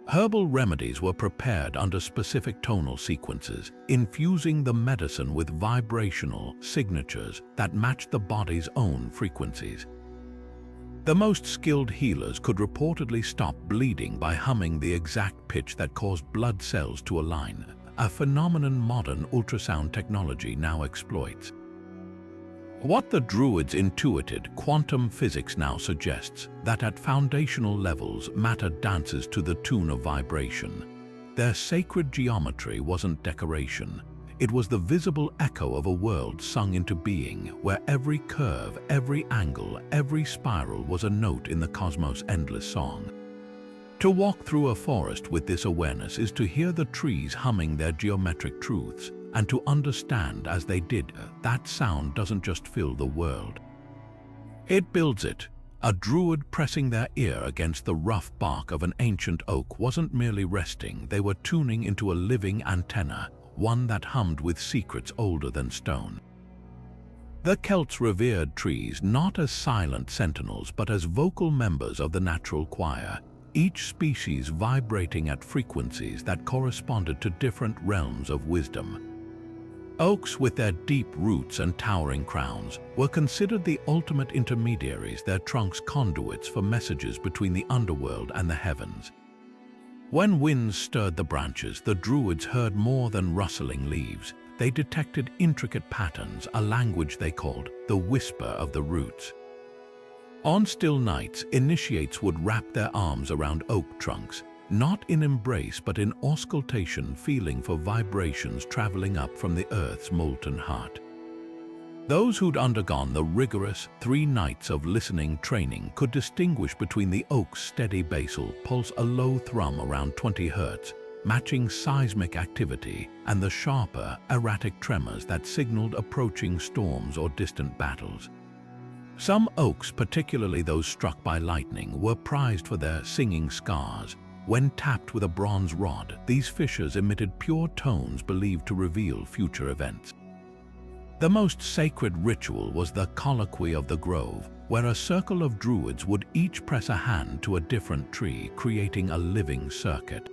Herbal remedies were prepared under specific tonal sequences, infusing the medicine with vibrational signatures that matched the body's own frequencies. The most skilled healers could reportedly stop bleeding by humming the exact pitch that caused blood cells to align, a phenomenon modern ultrasound technology now exploits. What the Druids intuited, quantum physics now suggests that at foundational levels, matter dances to the tune of vibration. Their sacred geometry wasn't decoration. It was the visible echo of a world sung into being, where every curve, every angle, every spiral was a note in the cosmos' endless song. To walk through a forest with this awareness is to hear the trees humming their geometric truths, and to understand as they did, that sound doesn't just fill the world. It builds it. A druid pressing their ear against the rough bark of an ancient oak wasn't merely resting, they were tuning into a living antenna, one that hummed with secrets older than stone. The Celts revered trees not as silent sentinels but as vocal members of the natural choir, each species vibrating at frequencies that corresponded to different realms of wisdom. Oaks, with their deep roots and towering crowns, were considered the ultimate intermediaries, their trunks conduits for messages between the underworld and the heavens. When winds stirred the branches, the Druids heard more than rustling leaves. They detected intricate patterns, a language they called the whisper of the roots. On still nights, initiates would wrap their arms around oak trunks, not in embrace but in auscultation, feeling for vibrations traveling up from the earth's molten heart. Those who'd undergone the rigorous 3 nights of listening training could distinguish between the oak's steady basal pulse, a low thrum around 20 Hz, matching seismic activity, and the sharper, erratic tremors that signaled approaching storms or distant battles. Some oaks, particularly those struck by lightning, were prized for their singing scars. When tapped with a bronze rod, these fissures emitted pure tones believed to reveal future events. The most sacred ritual was the colloquy of the grove, where a circle of druids would each press a hand to a different tree, creating a living circuit.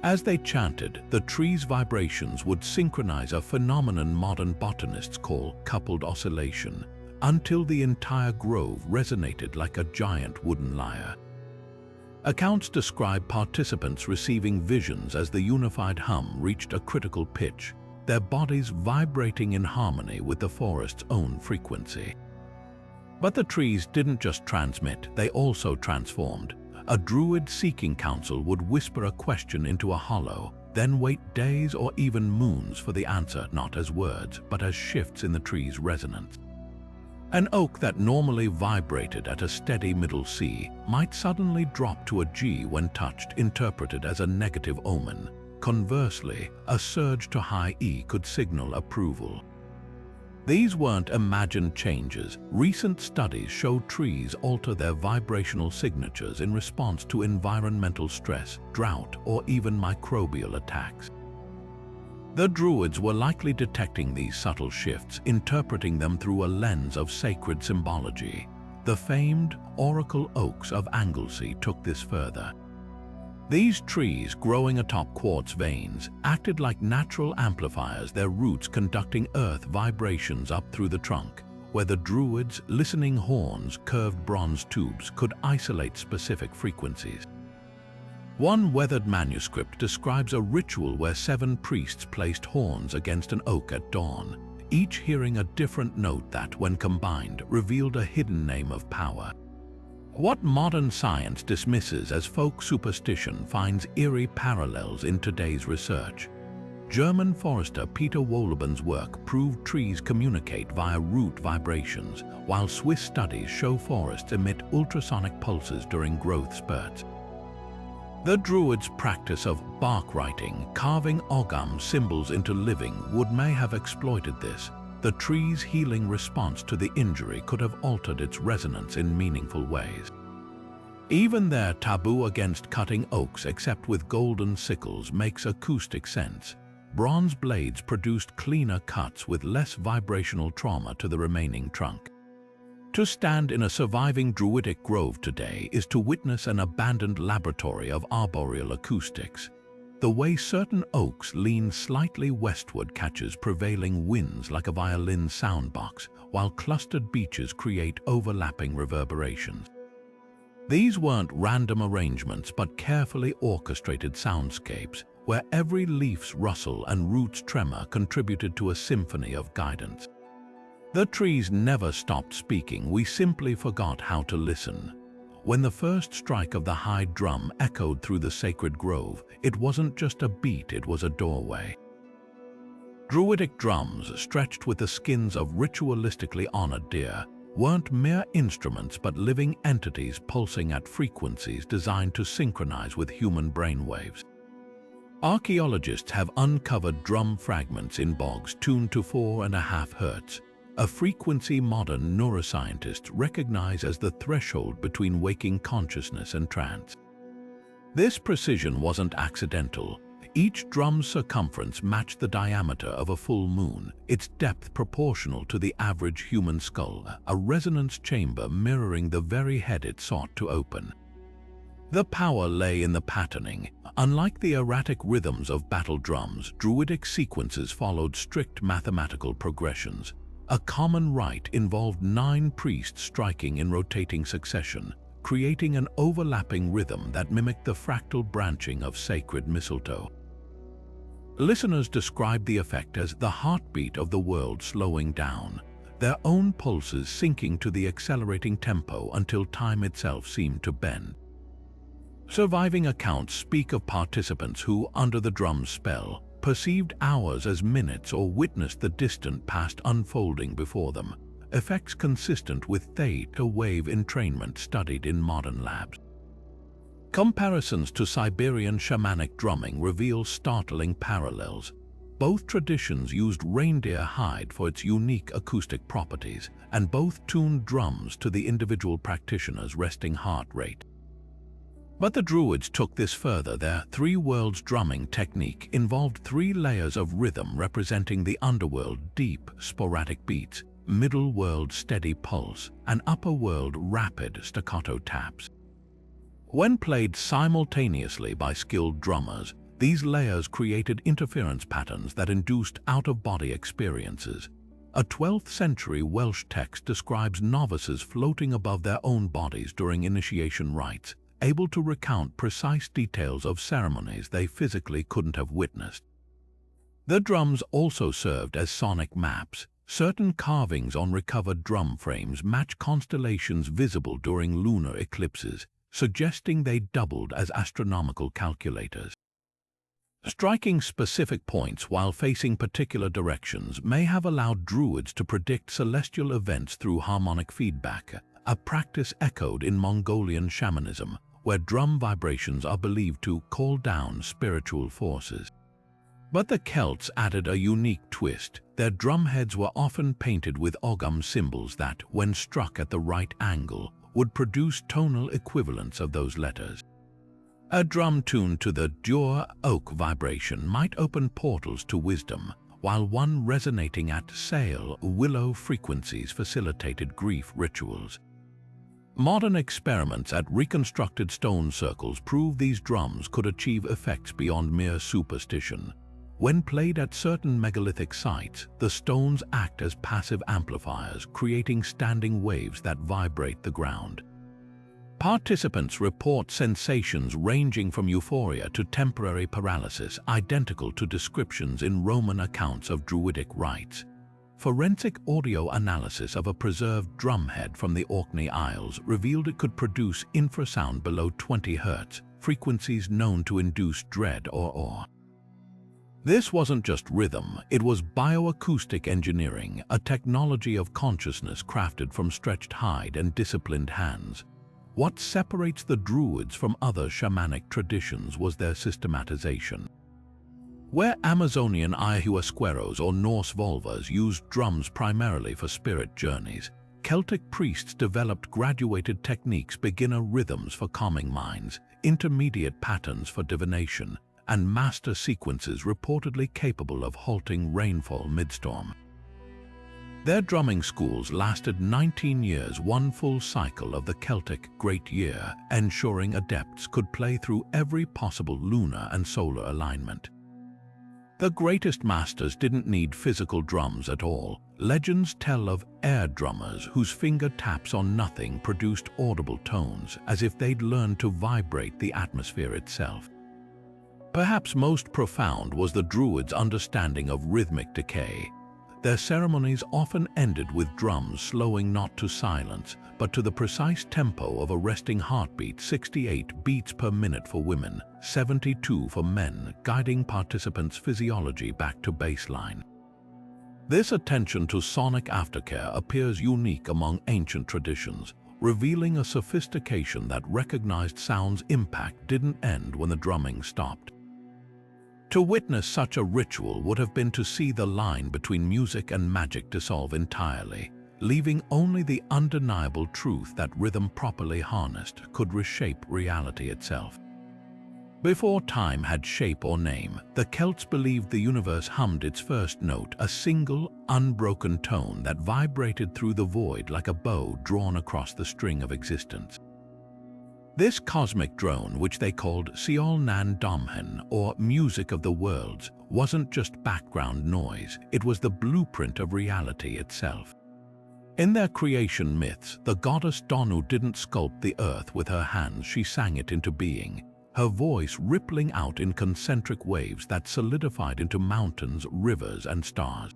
As they chanted, the tree's vibrations would synchronize, a phenomenon modern botanists call coupled oscillation, until the entire grove resonated like a giant wooden lyre. Accounts describe participants receiving visions as the unified hum reached a critical pitch, their bodies vibrating in harmony with the forest's own frequency. But the trees didn't just transmit, they also transformed. A druid seeking counsel would whisper a question into a hollow, then wait days or even moons for the answer, not as words, but as shifts in the tree's resonance. An oak that normally vibrated at a steady middle C might suddenly drop to a G when touched, interpreted as a negative omen. Conversely, a surge to high E could signal approval. These weren't imagined changes. Recent studies show trees alter their vibrational signatures in response to environmental stress, drought, or even microbial attacks. The Druids were likely detecting these subtle shifts, interpreting them through a lens of sacred symbology. The famed oracle oaks of Anglesey took this further. These trees, growing atop quartz veins, acted like natural amplifiers, their roots conducting earth vibrations up through the trunk, where the Druids' listening horns, curved bronze tubes, could isolate specific frequencies. One weathered manuscript describes a ritual where 7 priests placed horns against an oak at dawn, each hearing a different note that, when combined, revealed a hidden name of power. What modern science dismisses as folk superstition finds eerie parallels in today's research. German forester Peter Wohleben's work proved trees communicate via root vibrations, while Swiss studies show forests emit ultrasonic pulses during growth spurts. The Druids' practice of bark writing, carving Ogham symbols into living wood, may have exploited this. The tree's healing response to the injury could have altered its resonance in meaningful ways. Even their taboo against cutting oaks except with golden sickles makes acoustic sense. Bronze blades produced cleaner cuts with less vibrational trauma to the remaining trunk. To stand in a surviving Druidic grove today is to witness an abandoned laboratory of arboreal acoustics. The way certain oaks lean slightly westward catches prevailing winds like a violin soundbox, while clustered beeches create overlapping reverberations. These weren't random arrangements but carefully orchestrated soundscapes, where every leaf's rustle and root's tremor contributed to a symphony of guidance. The trees never stopped speaking, we simply forgot how to listen. When the first strike of the high drum echoed through the sacred grove, it wasn't just a beat, it was a doorway. Druidic drums, stretched with the skins of ritualistically honored deer, weren't mere instruments but living entities pulsing at frequencies designed to synchronize with human brainwaves. Archaeologists have uncovered drum fragments in bogs tuned to 4.5 Hz, a frequency modern neuroscientists recognize as the threshold between waking consciousness and trance. This precision wasn't accidental. Each drum's circumference matched the diameter of a full moon, its depth proportional to the average human skull, a resonance chamber mirroring the very head it sought to open. The power lay in the patterning. Unlike the erratic rhythms of battle drums, Druidic sequences followed strict mathematical progressions. A common rite involved 9 priests striking in rotating succession, creating an overlapping rhythm that mimicked the fractal branching of sacred mistletoe. Listeners described the effect as the heartbeat of the world slowing down, their own pulses sinking to the accelerating tempo until time itself seemed to bend. Surviving accounts speak of participants who, under the drum's spell, perceived hours as minutes or witnessed the distant past unfolding before them, effects consistent with theta wave entrainment studied in modern labs. Comparisons to Siberian shamanic drumming reveal startling parallels. Both traditions used reindeer hide for its unique acoustic properties, and both tuned drums to the individual practitioner's resting heart rate. But the Druids took this further. Their three worlds drumming technique involved three layers of rhythm representing the underworld: deep, sporadic beats, middle world steady pulse, and upper world rapid staccato taps. When played simultaneously by skilled drummers, these layers created interference patterns that induced out-of-body experiences. A 12th century Welsh text describes novices floating above their own bodies during initiation rites, able to recount precise details of ceremonies they physically couldn't have witnessed. The drums also served as sonic maps. Certain carvings on recovered drum frames match constellations visible during lunar eclipses, suggesting they doubled as astronomical calculators. Striking specific points while facing particular directions may have allowed Druids to predict celestial events through harmonic feedback, a practice echoed in Mongolian shamanism, where drum vibrations are believed to call down spiritual forces. But the Celts added a unique twist. Their drumheads were often painted with Ogham symbols that, when struck at the right angle, would produce tonal equivalents of those letters. A drum tuned to the dur oak vibration might open portals to wisdom, while one resonating at sail willow frequencies facilitated grief rituals. Modern experiments at reconstructed stone circles prove these drums could achieve effects beyond mere superstition. When played at certain megalithic sites, the stones act as passive amplifiers, creating standing waves that vibrate the ground. Participants report sensations ranging from euphoria to temporary paralysis, identical to descriptions in Roman accounts of Druidic rites. Forensic audio analysis of a preserved drumhead from the Orkney Isles revealed it could produce infrasound below 20 Hz, frequencies known to induce dread or awe. This wasn't just rhythm, it was bioacoustic engineering, a technology of consciousness crafted from stretched hide and disciplined hands. What separates the Druids from other shamanic traditions was their systematization. Where Amazonian Ayahuasqueros or Norse vulvas used drums primarily for spirit journeys, Celtic priests developed graduated techniques: beginner rhythms for calming minds, intermediate patterns for divination, and master sequences reportedly capable of halting rainfall midstorm. Their drumming schools lasted 19 years, one full cycle of the Celtic Great Year, ensuring adepts could play through every possible lunar and solar alignment. The greatest masters didn't need physical drums at all. Legends tell of air drummers whose finger taps on nothing produced audible tones, as if they'd learned to vibrate the atmosphere itself. Perhaps most profound was the Druids' understanding of rhythmic decay. Their ceremonies often ended with drums slowing not to silence, but to the precise tempo of a resting heartbeat: 68 beats per minute for women, 72 for men, guiding participants' physiology back to baseline. This attention to sonic aftercare appears unique among ancient traditions, revealing a sophistication that recognized sound's impact didn't end when the drumming stopped. To witness such a ritual would have been to see the line between music and magic dissolve entirely, leaving only the undeniable truth that rhythm properly harnessed could reshape reality itself. Before time had shape or name, the Celts believed the universe hummed its first note, a single, unbroken tone that vibrated through the void like a bow drawn across the string of existence. This cosmic drone, which they called Seol Nan Domhen, or music of the worlds, wasn't just background noise, it was the blueprint of reality itself. In their creation myths, the goddess Donu didn't sculpt the earth with her hands, she sang it into being, her voice rippling out in concentric waves that solidified into mountains, rivers, and stars.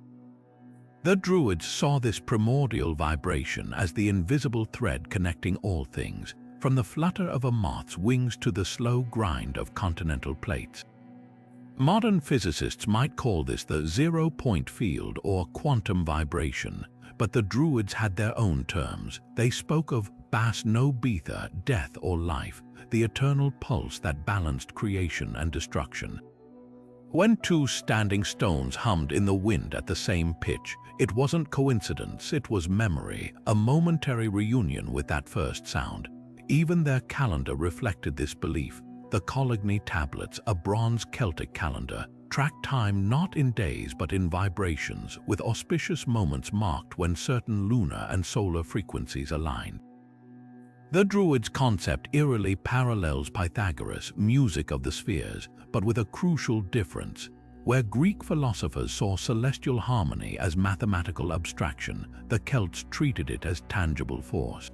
The Druids saw this primordial vibration as the invisible thread connecting all things, from the flutter of a moth's wings to the slow grind of continental plates. Modern physicists might call this the zero-point field or quantum vibration, but the Druids had their own terms. They spoke of bas no betha, death or life, the eternal pulse that balanced creation and destruction. When two standing stones hummed in the wind at the same pitch, it wasn't coincidence, it was memory, a momentary reunion with that first sound. Even their calendar reflected this belief. The Coligny tablets, a bronze Celtic calendar, tracked time not in days but in vibrations, with auspicious moments marked when certain lunar and solar frequencies aligned. The Druids' concept eerily parallels Pythagoras' music of the spheres, but with a crucial difference. Where Greek philosophers saw celestial harmony as mathematical abstraction, the Celts treated it as tangible force.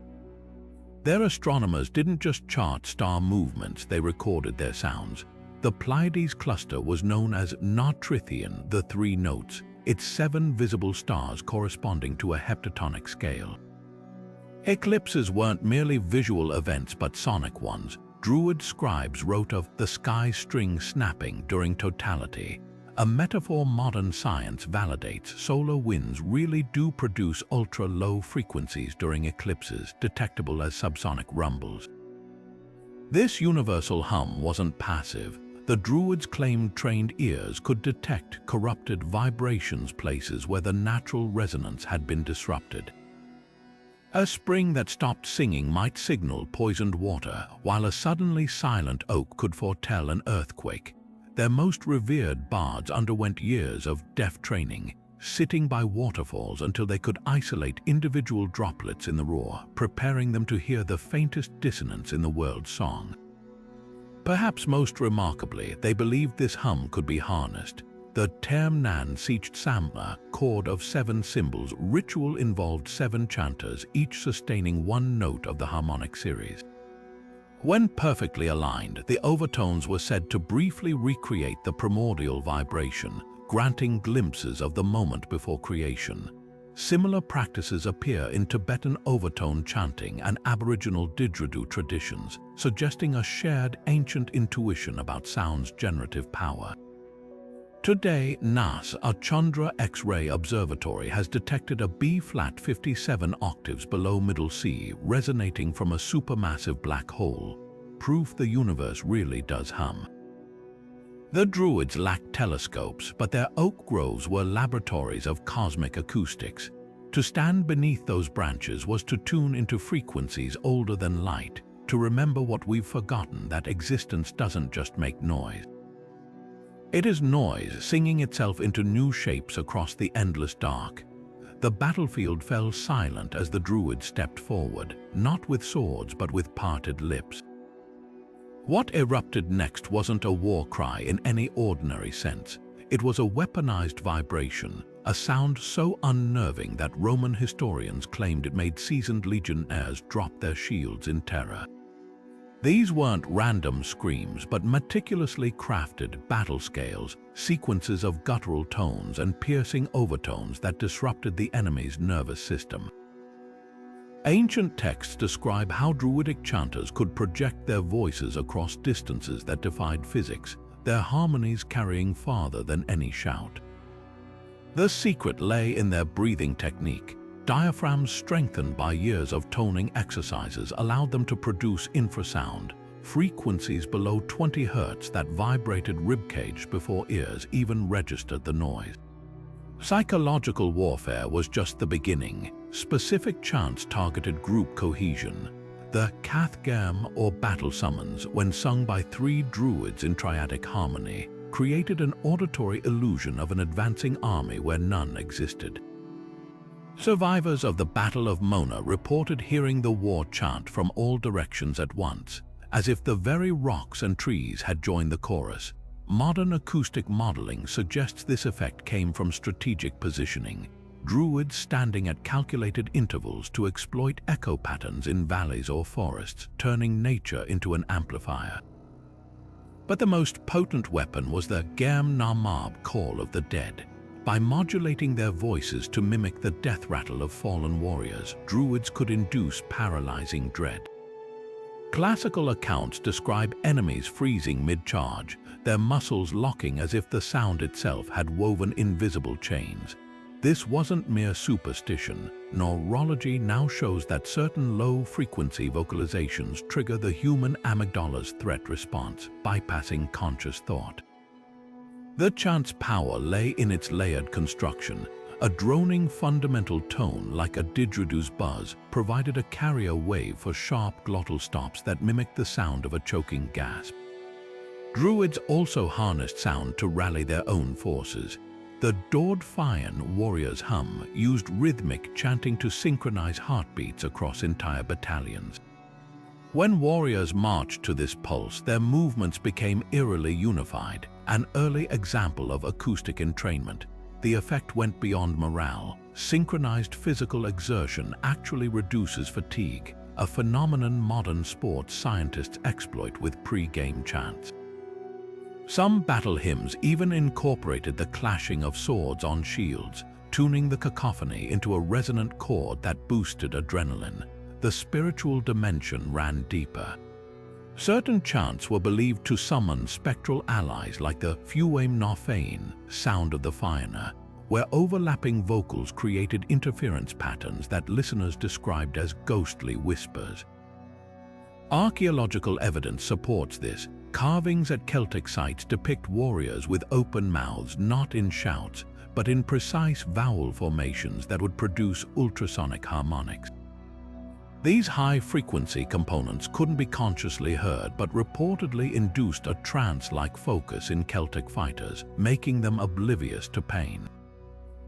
Their astronomers didn't just chart star movements, they recorded their sounds. The Pleiades cluster was known as Natrithion, the three notes, its 7 visible stars corresponding to a heptatonic scale. Eclipses weren't merely visual events but sonic ones. Druid scribes wrote of the sky string snapping during totality, a metaphor modern science validates. Solar winds really do produce ultra-low frequencies during eclipses, detectable as subsonic rumbles. This universal hum wasn't passive. The Druids claimed trained ears could detect corrupted vibrations, places where the natural resonance had been disrupted. A spring that stopped singing might signal poisoned water, while a suddenly silent oak could foretell an earthquake. Their most revered bards underwent years of deaf training, sitting by waterfalls until they could isolate individual droplets in the roar, preparing them to hear the faintest dissonance in the world's song. Perhaps most remarkably, they believed this hum could be harnessed. The Term Nan Seached Samla chord of 7 cymbals ritual involved 7 chanters, each sustaining 1 note of the harmonic series. When perfectly aligned, the overtones were said to briefly recreate the primordial vibration, granting glimpses of the moment before creation. Similar practices appear in Tibetan overtone chanting and Aboriginal didgeridoo traditions, suggesting a shared ancient intuition about sound's generative power. Today, NAS, a Chandra X-ray observatory, has detected a B-flat 57 octaves below middle C resonating from a supermassive black hole, proof the universe really does hum. The Druids lacked telescopes, but their oak groves were laboratories of cosmic acoustics. To stand beneath those branches was to tune into frequencies older than light, to remember what we've forgotten, that existence doesn't just make noise. It is noise singing itself into new shapes across the endless dark. The battlefield fell silent as the Druids stepped forward, not with swords but with parted lips. What erupted next wasn't a war cry in any ordinary sense. It was a weaponized vibration, a sound so unnerving that Roman historians claimed it made seasoned legionnaires drop their shields in terror. These weren't random screams, but meticulously crafted battle scales, sequences of guttural tones and piercing overtones that disrupted the enemy's nervous system. Ancient texts describe how Druidic chanters could project their voices across distances that defied physics, their harmonies carrying farther than any shout. The secret lay in their breathing technique. Diaphragms strengthened by years of toning exercises allowed them to produce infrasound, frequencies below 20 Hz that vibrated ribcage before ears even registered the noise. Psychological warfare was just the beginning. Specific chants targeted group cohesion. The Cathgam, or battle summons, when sung by 3 druids in triadic harmony, created an auditory illusion of an advancing army where none existed. Survivors of the Battle of Mona reported hearing the war chant from all directions at once, as if the very rocks and trees had joined the chorus. Modern acoustic modeling suggests this effect came from strategic positioning, druids standing at calculated intervals to exploit echo patterns in valleys or forests, turning nature into an amplifier. But the most potent weapon was the Gam Namab call of the dead. By modulating their voices to mimic the death rattle of fallen warriors, druids could induce paralyzing dread. Classical accounts describe enemies freezing mid-charge, their muscles locking as if the sound itself had woven invisible chains. This wasn't mere superstition. Neurology now shows that certain low-frequency vocalizations trigger the human amygdala's threat response, bypassing conscious thought. The chant's power lay in its layered construction. A droning fundamental tone like a didgeridoo's buzz provided a carrier wave for sharp glottal stops that mimicked the sound of a choking gasp. Druids also harnessed sound to rally their own forces. The Dordfian warrior's hum used rhythmic chanting to synchronize heartbeats across entire battalions. When warriors marched to this pulse, their movements became eerily unified, an early example of acoustic entrainment. The effect went beyond morale. Synchronized physical exertion actually reduces fatigue, a phenomenon modern sports scientists exploit with pre-game chants. Some battle hymns even incorporated the clashing of swords on shields, tuning the cacophony into a resonant chord that boosted adrenaline. The spiritual dimension ran deeper. Certain chants were believed to summon spectral allies like the Fuaim Nofein, sound of the Fianna, where overlapping vocals created interference patterns that listeners described as ghostly whispers. Archaeological evidence supports this. Carvings at Celtic sites depict warriors with open mouths, not in shouts, but in precise vowel formations that would produce ultrasonic harmonics. These high-frequency components couldn't be consciously heard but reportedly induced a trance-like focus in Celtic fighters, making them oblivious to pain.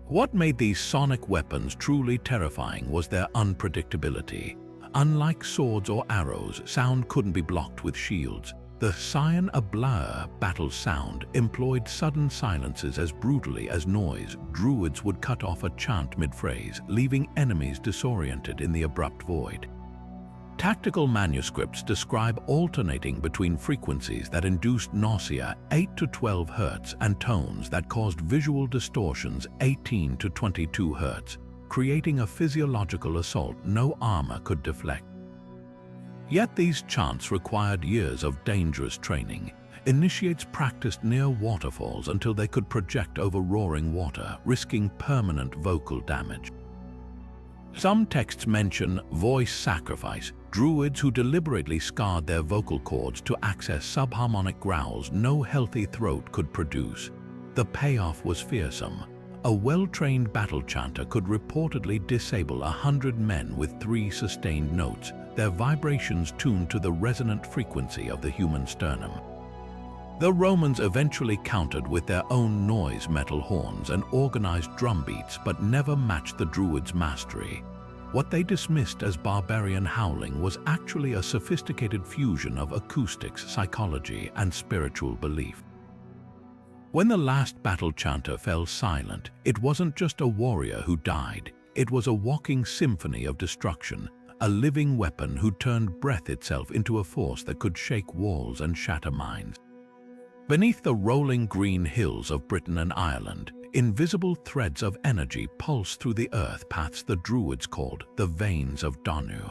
What made these sonic weapons truly terrifying was their unpredictability. Unlike swords or arrows, sound couldn't be blocked with shields. The Cyan Ablaer battle sound employed sudden silences as brutally as noise. Druids would cut off a chant mid-phrase, leaving enemies disoriented in the abrupt void. Tactical manuscripts describe alternating between frequencies that induced nausea 8 to 12 Hz and tones that caused visual distortions 18 to 22 Hz, creating a physiological assault no armor could deflect. Yet these chants required years of dangerous training. Initiates practiced near waterfalls until they could project over roaring water, risking permanent vocal damage. Some texts mention voice sacrifice, druids who deliberately scarred their vocal cords to access subharmonic growls no healthy throat could produce. The payoff was fearsome. A well-trained battle chanter could reportedly disable 100 men with 3 sustained notes, their vibrations tuned to the resonant frequency of the human sternum. The Romans eventually countered with their own noise metal horns and organized drum beats, but never matched the Druids' mastery. What they dismissed as barbarian howling was actually a sophisticated fusion of acoustics, psychology, and spiritual belief. When the last battle chanter fell silent, it wasn't just a warrior who died. It was a walking symphony of destruction, a living weapon who turned breath itself into a force that could shake walls and shatter minds. Beneath the rolling green hills of Britain and Ireland, invisible threads of energy pulse through the earth paths the Druids called the veins of Danu.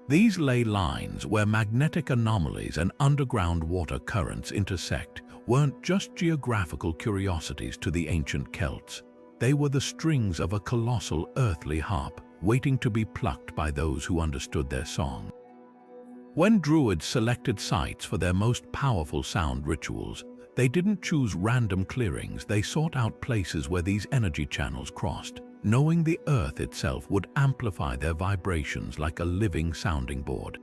These ley lines, where magnetic anomalies and underground water currents intersect, weren't just geographical curiosities to the ancient Celts. They were the strings of a colossal earthly harp, waiting to be plucked by those who understood their song. When Druids selected sites for their most powerful sound rituals, they didn't choose random clearings. They sought out places where these energy channels crossed, knowing the earth itself would amplify their vibrations like a living sounding board.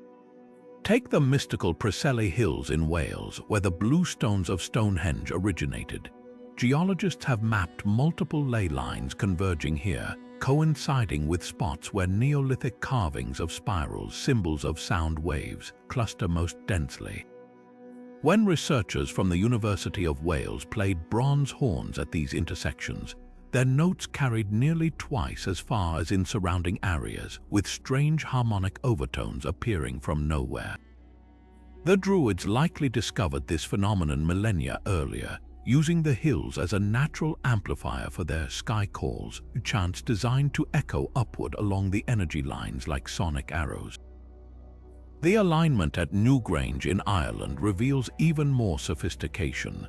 Take the mystical Preseli Hills in Wales, where the blue stones of Stonehenge originated. Geologists have mapped multiple ley lines converging here, coinciding with spots where Neolithic carvings of spirals, symbols of sound waves, cluster most densely. When researchers from the University of Wales played bronze horns at these intersections, their notes carried nearly twice as far as in surrounding areas, with strange harmonic overtones appearing from nowhere. The Druids likely discovered this phenomenon millennia earlier, using the hills as a natural amplifier for their sky calls, chants designed to echo upward along the energy lines like sonic arrows. The alignment at Newgrange in Ireland reveals even more sophistication.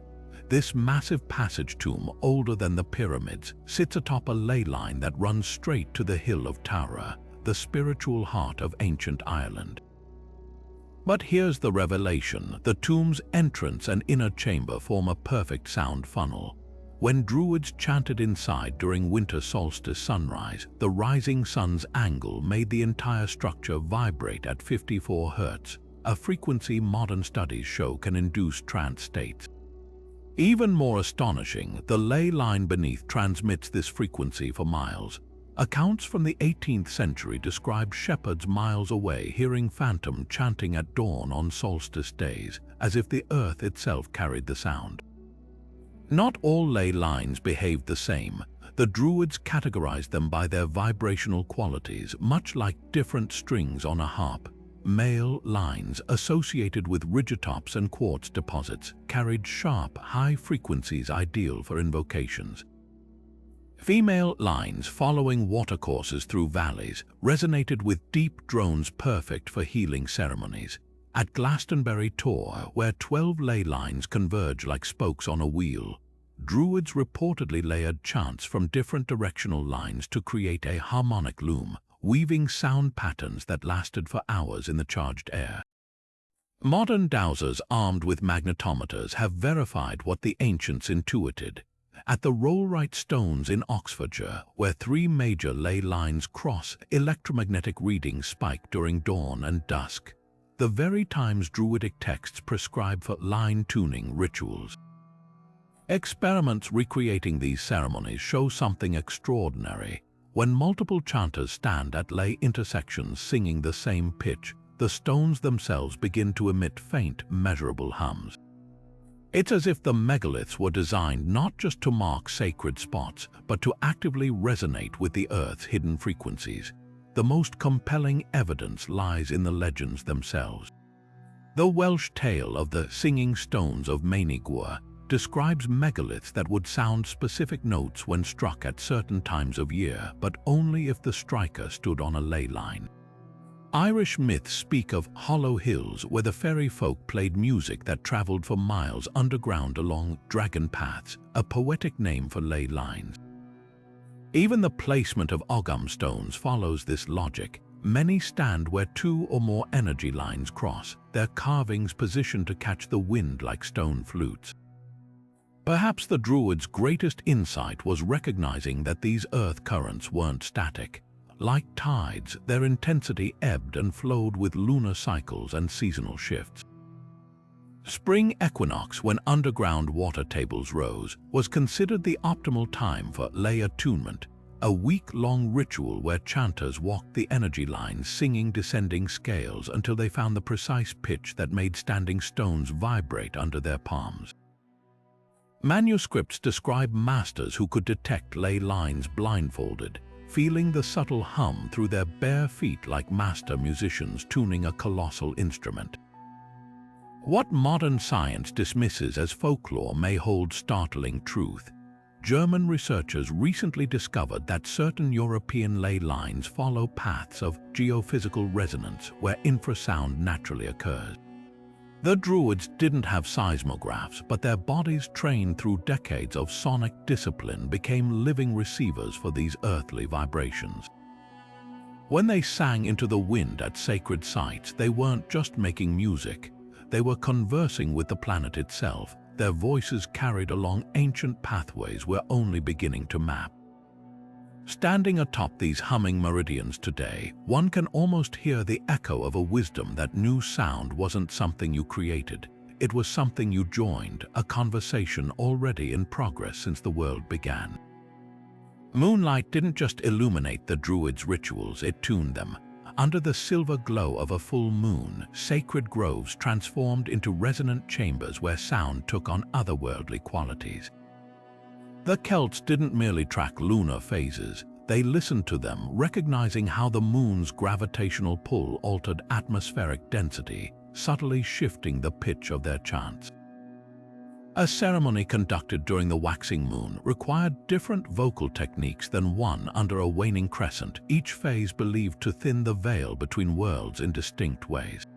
This massive passage tomb, older than the pyramids, sits atop a ley line that runs straight to the Hill of Tara, the spiritual heart of ancient Ireland. But here's the revelation: the tomb's entrance and inner chamber form a perfect sound funnel. When Druids chanted inside during winter solstice sunrise, the rising sun's angle made the entire structure vibrate at 54 Hz, a frequency modern studies show can induce trance states. Even more astonishing, the ley line beneath transmits this frequency for miles. Accounts from the 18th century describe shepherds miles away hearing phantom chanting at dawn on solstice days, as if the earth itself carried the sound. Not all ley lines behaved the same. The Druids categorized them by their vibrational qualities, much like different strings on a harp. Male lines, associated with ridgetops and quartz deposits, carried sharp, high frequencies ideal for invocations. Female lines, following watercourses through valleys, resonated with deep drones perfect for healing ceremonies. At Glastonbury Tor, where 12 ley lines converge like spokes on a wheel, Druids reportedly layered chants from different directional lines to create a harmonic loom, weaving sound patterns that lasted for hours in the charged air. Modern dowsers armed with magnetometers have verified what the ancients intuited. At the Rollright Stones in Oxfordshire, where 3 major ley lines cross, electromagnetic readings spike during dawn and dusk, the very times Druidic texts prescribe for line tuning rituals. Experiments recreating these ceremonies show something extraordinary. When multiple chanters stand at ley intersections singing the same pitch, the stones themselves begin to emit faint, measurable hums. It's as if the megaliths were designed not just to mark sacred spots, but to actively resonate with the earth's hidden frequencies. The most compelling evidence lies in the legends themselves. The Welsh tale of the singing stones of Mainigwr describes megaliths that would sound specific notes when struck at certain times of year, but only if the striker stood on a ley line. Irish myths speak of hollow hills where the fairy folk played music that traveled for miles underground along dragon paths, a poetic name for ley lines. Even the placement of Ogham stones follows this logic. Many stand where 2 or more energy lines cross, their carvings positioned to catch the wind like stone flutes. Perhaps the Druids' greatest insight was recognizing that these earth currents weren't static. Like tides, their intensity ebbed and flowed with lunar cycles and seasonal shifts. Spring equinox, when underground water tables rose, was considered the optimal time for ley attunement, a week-long ritual where chanters walked the energy lines singing descending scales until they found the precise pitch that made standing stones vibrate under their palms. Manuscripts describe masters who could detect ley lines blindfolded, feeling the subtle hum through their bare feet like master musicians tuning a colossal instrument. What modern science dismisses as folklore may hold startling truth. German researchers recently discovered that certain European ley lines follow paths of geophysical resonance where infrasound naturally occurs. The Druids didn't have seismographs, but their bodies, trained through decades of sonic discipline, became living receivers for these earthly vibrations. When they sang into the wind at sacred sites, they weren't just making music. They were conversing with the planet itself. Their voices carried along ancient pathways we're only beginning to map. Standing atop these humming meridians today, one can almost hear the echo of a wisdom that new sound wasn't something you created. It was something you joined, a conversation already in progress since the world began. Moonlight didn't just illuminate the Druids' rituals, it tuned them. Under the silver glow of a full moon, sacred groves transformed into resonant chambers where sound took on otherworldly qualities. The Celts didn't merely track lunar phases, they listened to them, recognizing how the moon's gravitational pull altered atmospheric density, subtly shifting the pitch of their chants. A ceremony conducted during the waxing moon required different vocal techniques than one under a waning crescent, each phase believed to thin the veil between worlds in distinct ways.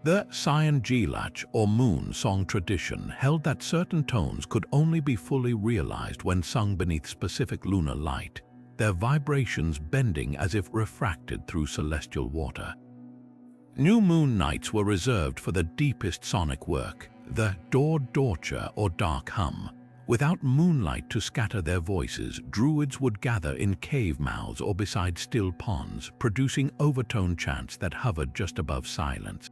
The Sion-Gilach or moon song tradition held that certain tones could only be fully realized when sung beneath specific lunar light, their vibrations bending as if refracted through celestial water. New moon nights were reserved for the deepest sonic work, the Dorcha or dark hum. Without moonlight to scatter their voices, druids would gather in cave mouths or beside still ponds, producing overtone chants that hovered just above silence.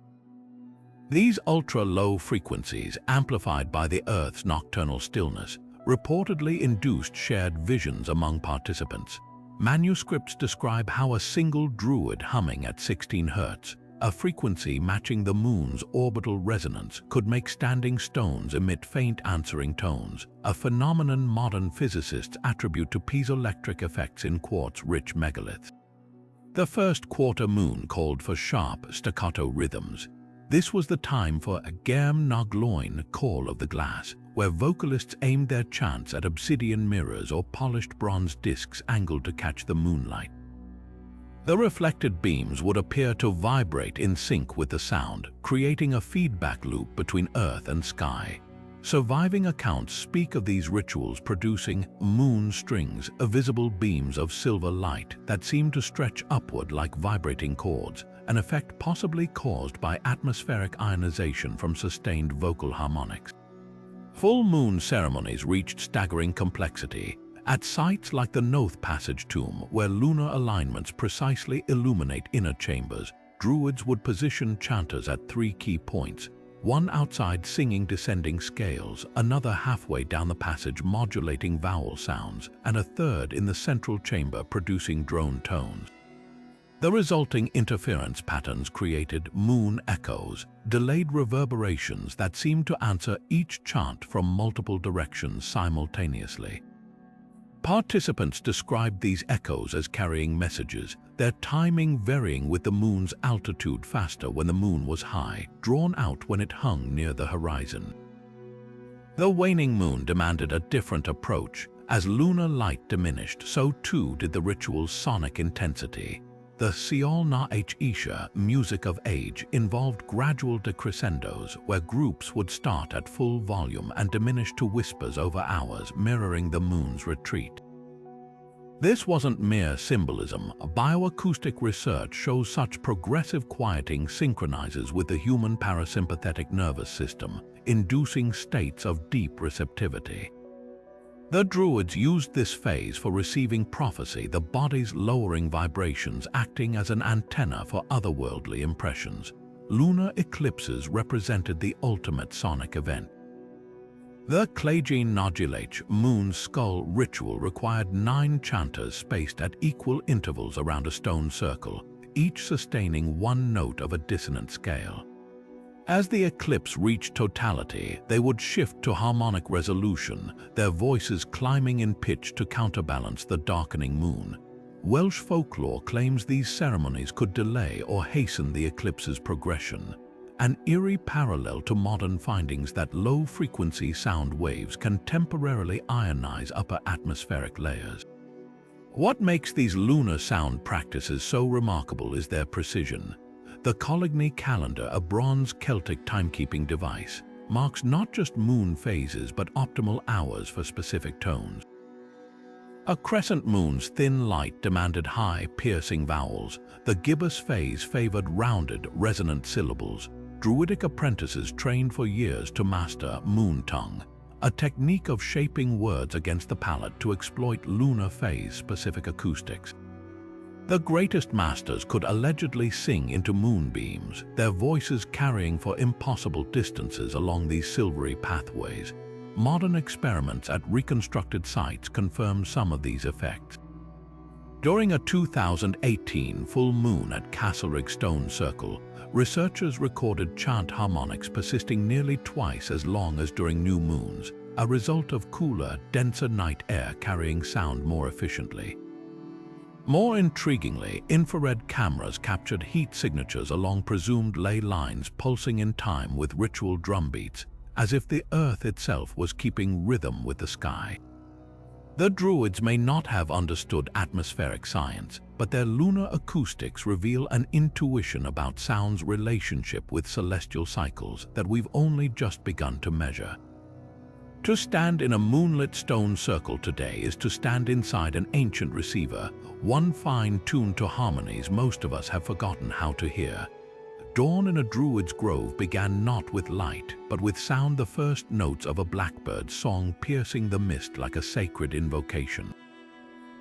These ultra-low frequencies, amplified by the Earth's nocturnal stillness, reportedly induced shared visions among participants. Manuscripts describe how a single druid humming at 16 Hz, a frequency matching the moon's orbital resonance, could make standing stones emit faint answering tones, a phenomenon modern physicists attribute to piezoelectric effects in quartz-rich megaliths. The first quarter moon called for sharp, staccato rhythms. This was the time for a Gam Nagloin call of the glass, where vocalists aimed their chants at obsidian mirrors or polished bronze discs angled to catch the moonlight. The reflected beams would appear to vibrate in sync with the sound, creating a feedback loop between earth and sky. Surviving accounts speak of these rituals producing moon strings, visible beams of silver light that seem to stretch upward like vibrating cords, an effect possibly caused by atmospheric ionization from sustained vocal harmonics. Full moon ceremonies reached staggering complexity. At sites like the Noth Passage tomb, where lunar alignments precisely illuminate inner chambers, druids would position chanters at 3 key points, one outside singing descending scales, another halfway down the passage modulating vowel sounds, and a third in the central chamber producing drone tones. The resulting interference patterns created moon echoes, delayed reverberations that seemed to answer each chant from multiple directions simultaneously. Participants described these echoes as carrying messages, their timing varying with the moon's altitude, faster when the moon was high, drawn out when it hung near the horizon. The waning moon demanded a different approach. As lunar light diminished, so too did the ritual's sonic intensity. The Siol Na H Isha, music of age, involved gradual decrescendos where groups would start at full volume and diminish to whispers over hours, mirroring the moon's retreat. This wasn't mere symbolism. Bioacoustic research shows such progressive quieting synchronizes with the human parasympathetic nervous system, inducing states of deep receptivity. The Druids used this phase for receiving prophecy, the body's lowering vibrations acting as an antenna for otherworldly impressions. Lunar eclipses represented the ultimate sonic event. The Klagin Nagilach moon skull ritual required 9 chanters spaced at equal intervals around a stone circle, each sustaining one note of a dissonant scale. As the eclipse reached totality, they would shift to harmonic resolution, their voices climbing in pitch to counterbalance the darkening moon. Welsh folklore claims these ceremonies could delay or hasten the eclipse's progression, an eerie parallel to modern findings that low-frequency sound waves can temporarily ionize upper atmospheric layers. What makes these lunar sound practices so remarkable is their precision. The Coligny calendar, a bronze Celtic timekeeping device, marks not just moon phases but optimal hours for specific tones. A crescent moon's thin light demanded high, piercing vowels. The gibbous phase favored rounded, resonant syllables. Druidic apprentices trained for years to master moon tongue, a technique of shaping words against the palate to exploit lunar phase-specific acoustics. The greatest masters could allegedly sing into moonbeams, their voices carrying for impossible distances along these silvery pathways. Modern experiments at reconstructed sites confirm some of these effects. During a 2018 full moon at Castlereagh Stone Circle, researchers recorded chant harmonics persisting nearly twice as long as during new moons, a result of cooler, denser night air carrying sound more efficiently. More intriguingly, infrared cameras captured heat signatures along presumed ley lines pulsing in time with ritual drumbeats, as if the earth itself was keeping rhythm with the sky. The Druids may not have understood atmospheric science, but their lunar acoustics reveal an intuition about sound's relationship with celestial cycles that we've only just begun to measure. To stand in a moonlit stone circle today is to stand inside an ancient receiver, one fine-tuned to harmonies most of us have forgotten how to hear. Dawn in a Druid's grove began not with light, but with sound, the first notes of a blackbird's song piercing the mist like a sacred invocation.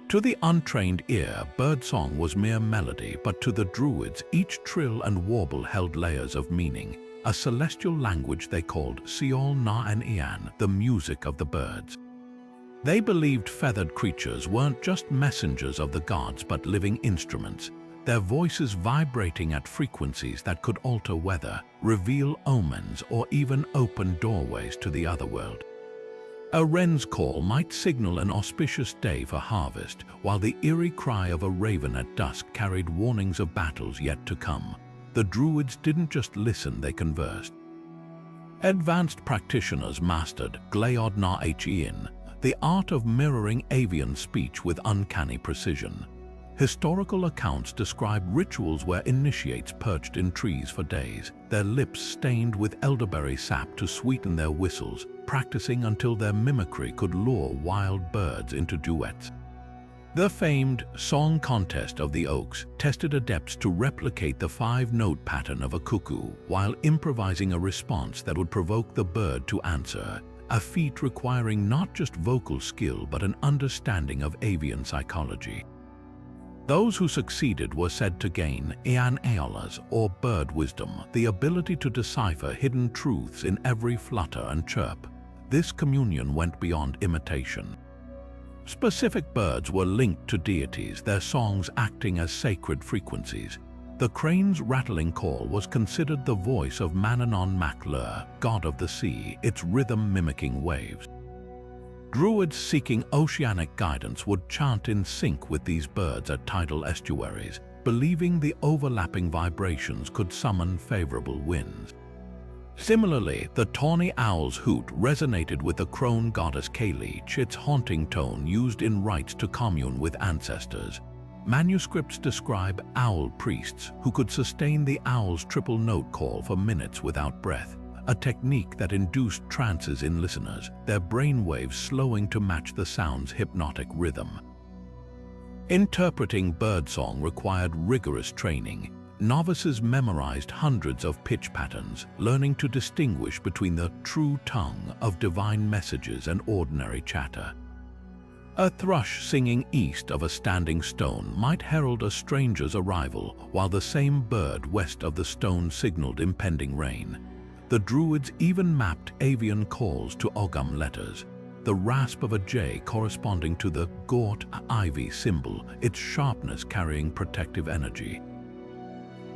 To the untrained ear, birdsong was mere melody, but to the Druids, each trill and warble held layers of meaning, a celestial language they called Seol Na and Ian, the music of the birds. They believed feathered creatures weren't just messengers of the gods, but living instruments, their voices vibrating at frequencies that could alter weather, reveal omens, or even open doorways to the otherworld. A wren's call might signal an auspicious day for harvest, while the eerie cry of a raven at dusk carried warnings of battles yet to come. The Druids didn't just listen, they conversed. Advanced practitioners mastered Gleod Na Hin, the art of mirroring avian speech with uncanny precision. Historical accounts describe rituals where initiates perched in trees for days, their lips stained with elderberry sap to sweeten their whistles, practicing until their mimicry could lure wild birds into duets. The famed Song Contest of the Oaks tested adepts to replicate the 5-note pattern of a cuckoo while improvising a response that would provoke the bird to answer, a feat requiring not just vocal skill but an understanding of avian psychology. Those who succeeded were said to gain Ian Aolas, or bird wisdom, the ability to decipher hidden truths in every flutter and chirp. This communion went beyond imitation. Specific birds were linked to deities, their songs acting as sacred frequencies. The crane's rattling call was considered the voice of Manannán mac Lir, god of the sea, its rhythm mimicking waves. Druids seeking oceanic guidance would chant in sync with these birds at tidal estuaries, believing the overlapping vibrations could summon favorable winds. Similarly, the tawny owl's hoot resonated with the crone goddess Cailleach, its haunting tone used in rites to commune with ancestors. Manuscripts describe owl priests who could sustain the owl's triple note call for minutes without breath, a technique that induced trances in listeners, their brainwaves slowing to match the sound's hypnotic rhythm. Interpreting birdsong required rigorous training. Novices memorized hundreds of pitch patterns, learning to distinguish between the true tongue of divine messages and ordinary chatter. A thrush singing east of a standing stone might herald a stranger's arrival, while the same bird west of the stone signaled impending rain. The Druids even mapped avian calls to Ogham letters, the rasp of a J corresponding to the gort ivy symbol, its sharpness carrying protective energy.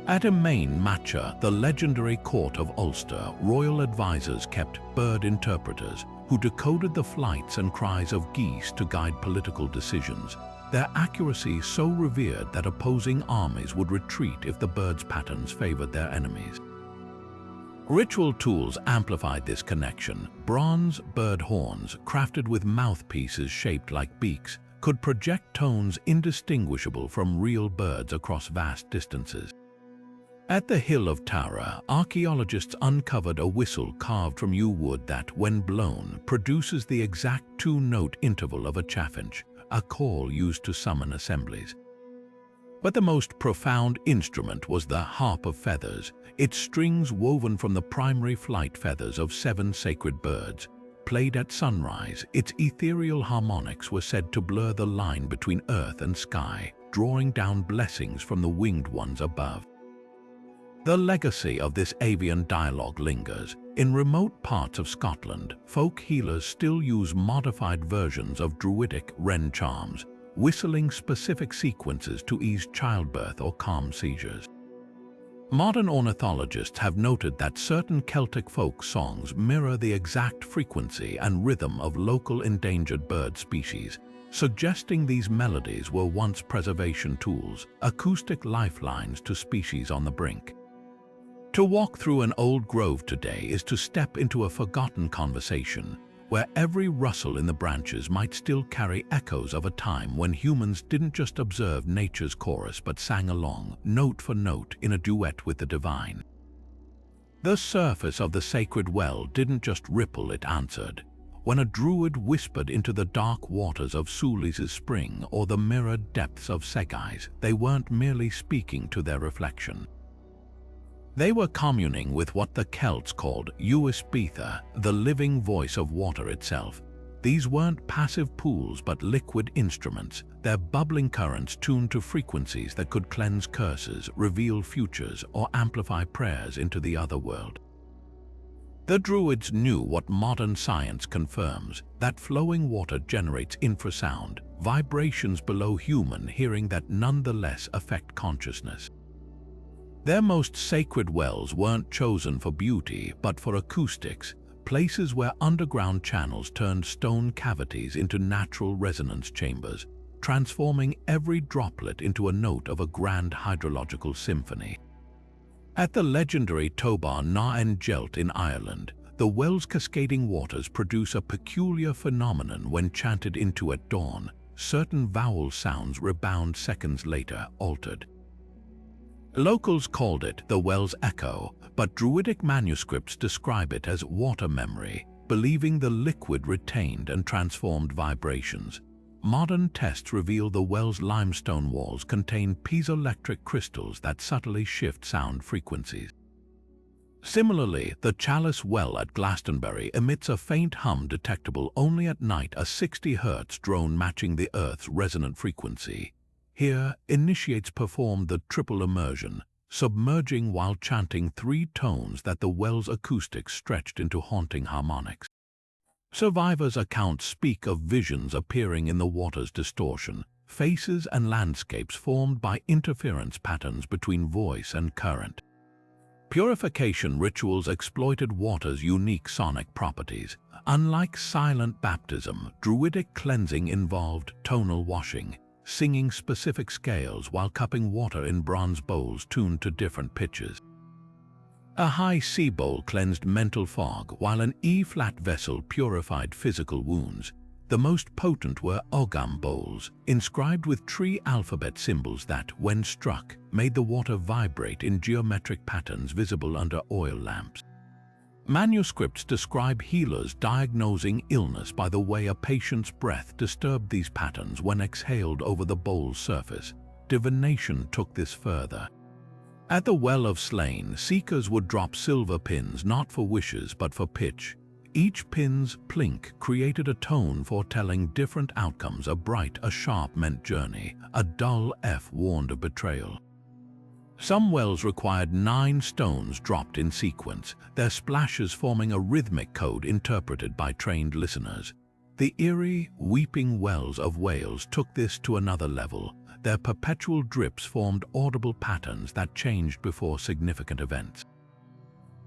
At Emain Macha, the legendary court of Ulster, royal advisors kept bird interpreters who decoded the flights and cries of geese to guide political decisions, their accuracy so revered that opposing armies would retreat if the birds' patterns favored their enemies. Ritual tools amplified this connection. Bronze bird horns, crafted with mouthpieces shaped like beaks, could project tones indistinguishable from real birds across vast distances. At the Hill of Tara, archaeologists uncovered a whistle carved from yew wood that, when blown, produces the exact 2-note interval of a chaffinch, a call used to summon assemblies. But the most profound instrument was the harp of feathers, its strings woven from the primary flight feathers of 7 sacred birds. Played at sunrise, its ethereal harmonics were said to blur the line between earth and sky, drawing down blessings from the winged ones above. The legacy of this avian dialogue lingers. In remote parts of Scotland, folk healers still use modified versions of Druidic wren charms, whistling specific sequences to ease childbirth or calm seizures. Modern ornithologists have noted that certain Celtic folk songs mirror the exact frequency and rhythm of local endangered bird species, suggesting these melodies were once preservation tools, acoustic lifelines to species on the brink. To walk through an old grove today is to step into a forgotten conversation, where every rustle in the branches might still carry echoes of a time when humans didn't just observe nature's chorus but sang along, note for note, in a duet with the divine. The surface of the sacred well didn't just ripple, it answered. When a druid whispered into the dark waters of Sulis's spring or the mirrored depths of Segai's, they weren't merely speaking to their reflection. They were communing with what the Celts called Uisbetha, the living voice of water itself. These weren't passive pools but liquid instruments, their bubbling currents tuned to frequencies that could cleanse curses, reveal futures, or amplify prayers into the other world. The Druids knew what modern science confirms, that flowing water generates infrasound, vibrations below human hearing that nonetheless affect consciousness. Their most sacred wells weren't chosen for beauty but for acoustics, places where underground channels turned stone cavities into natural resonance chambers, transforming every droplet into a note of a grand hydrological symphony. At the legendary Tobar na Gelt in Ireland, the well's cascading waters produce a peculiar phenomenon when chanted into at dawn. Certain vowel sounds rebound seconds later, altered. Locals called it the well's echo, but Druidic manuscripts describe it as water memory, believing the liquid retained and transformed vibrations. Modern tests reveal the well's limestone walls contain piezoelectric crystals that subtly shift sound frequencies. Similarly, the Chalice Well at Glastonbury emits a faint hum detectable only at night, a 60 Hz drone matching the Earth's resonant frequency. Here, initiates perform the triple immersion, submerging while chanting 3 tones that the well's acoustics stretched into haunting harmonics. Survivors' accounts speak of visions appearing in the water's distortion, faces and landscapes formed by interference patterns between voice and current. Purification rituals exploited water's unique sonic properties. Unlike silent baptism, Druidic cleansing involved tonal washing, singing specific scales while cupping water in bronze bowls tuned to different pitches. A high C bowl cleansed mental fog, while an E-flat vessel purified physical wounds. The most potent were Ogham bowls, inscribed with tree alphabet symbols that, when struck, made the water vibrate in geometric patterns visible under oil lamps. Manuscripts describe healers diagnosing illness by the way a patient's breath disturbed these patterns when exhaled over the bowl's surface. Divination took this further. At the Well of Slain, seekers would drop silver pins not for wishes but for pitch. Each pin's plink created a tone foretelling different outcomes. A bright, a sharp meant journey. A dull F warned of betrayal. Some wells required 9 stones dropped in sequence, their splashes forming a rhythmic code interpreted by trained listeners. The eerie, weeping wells of Wales took this to another level. Their perpetual drips formed audible patterns that changed before significant events.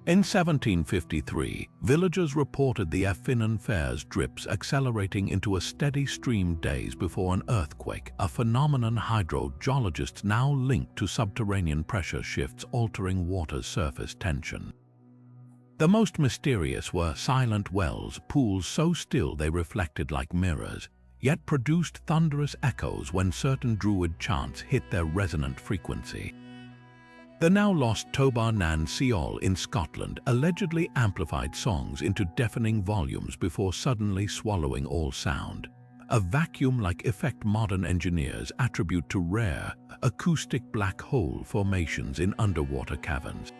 In 1753, villagers reported the Effingham Fair's drips accelerating into a steady stream days before an earthquake, a phenomenon hydrogeologists now link to subterranean pressure shifts altering water's surface tension. The most mysterious were silent wells, pools so still they reflected like mirrors, yet produced thunderous echoes when certain Druid chants hit their resonant frequency. The now-lost Tobar nan Seol in Scotland allegedly amplified songs into deafening volumes before suddenly swallowing all sound, a vacuum-like effect modern engineers attribute to rare, acoustic black hole formations in underwater caverns.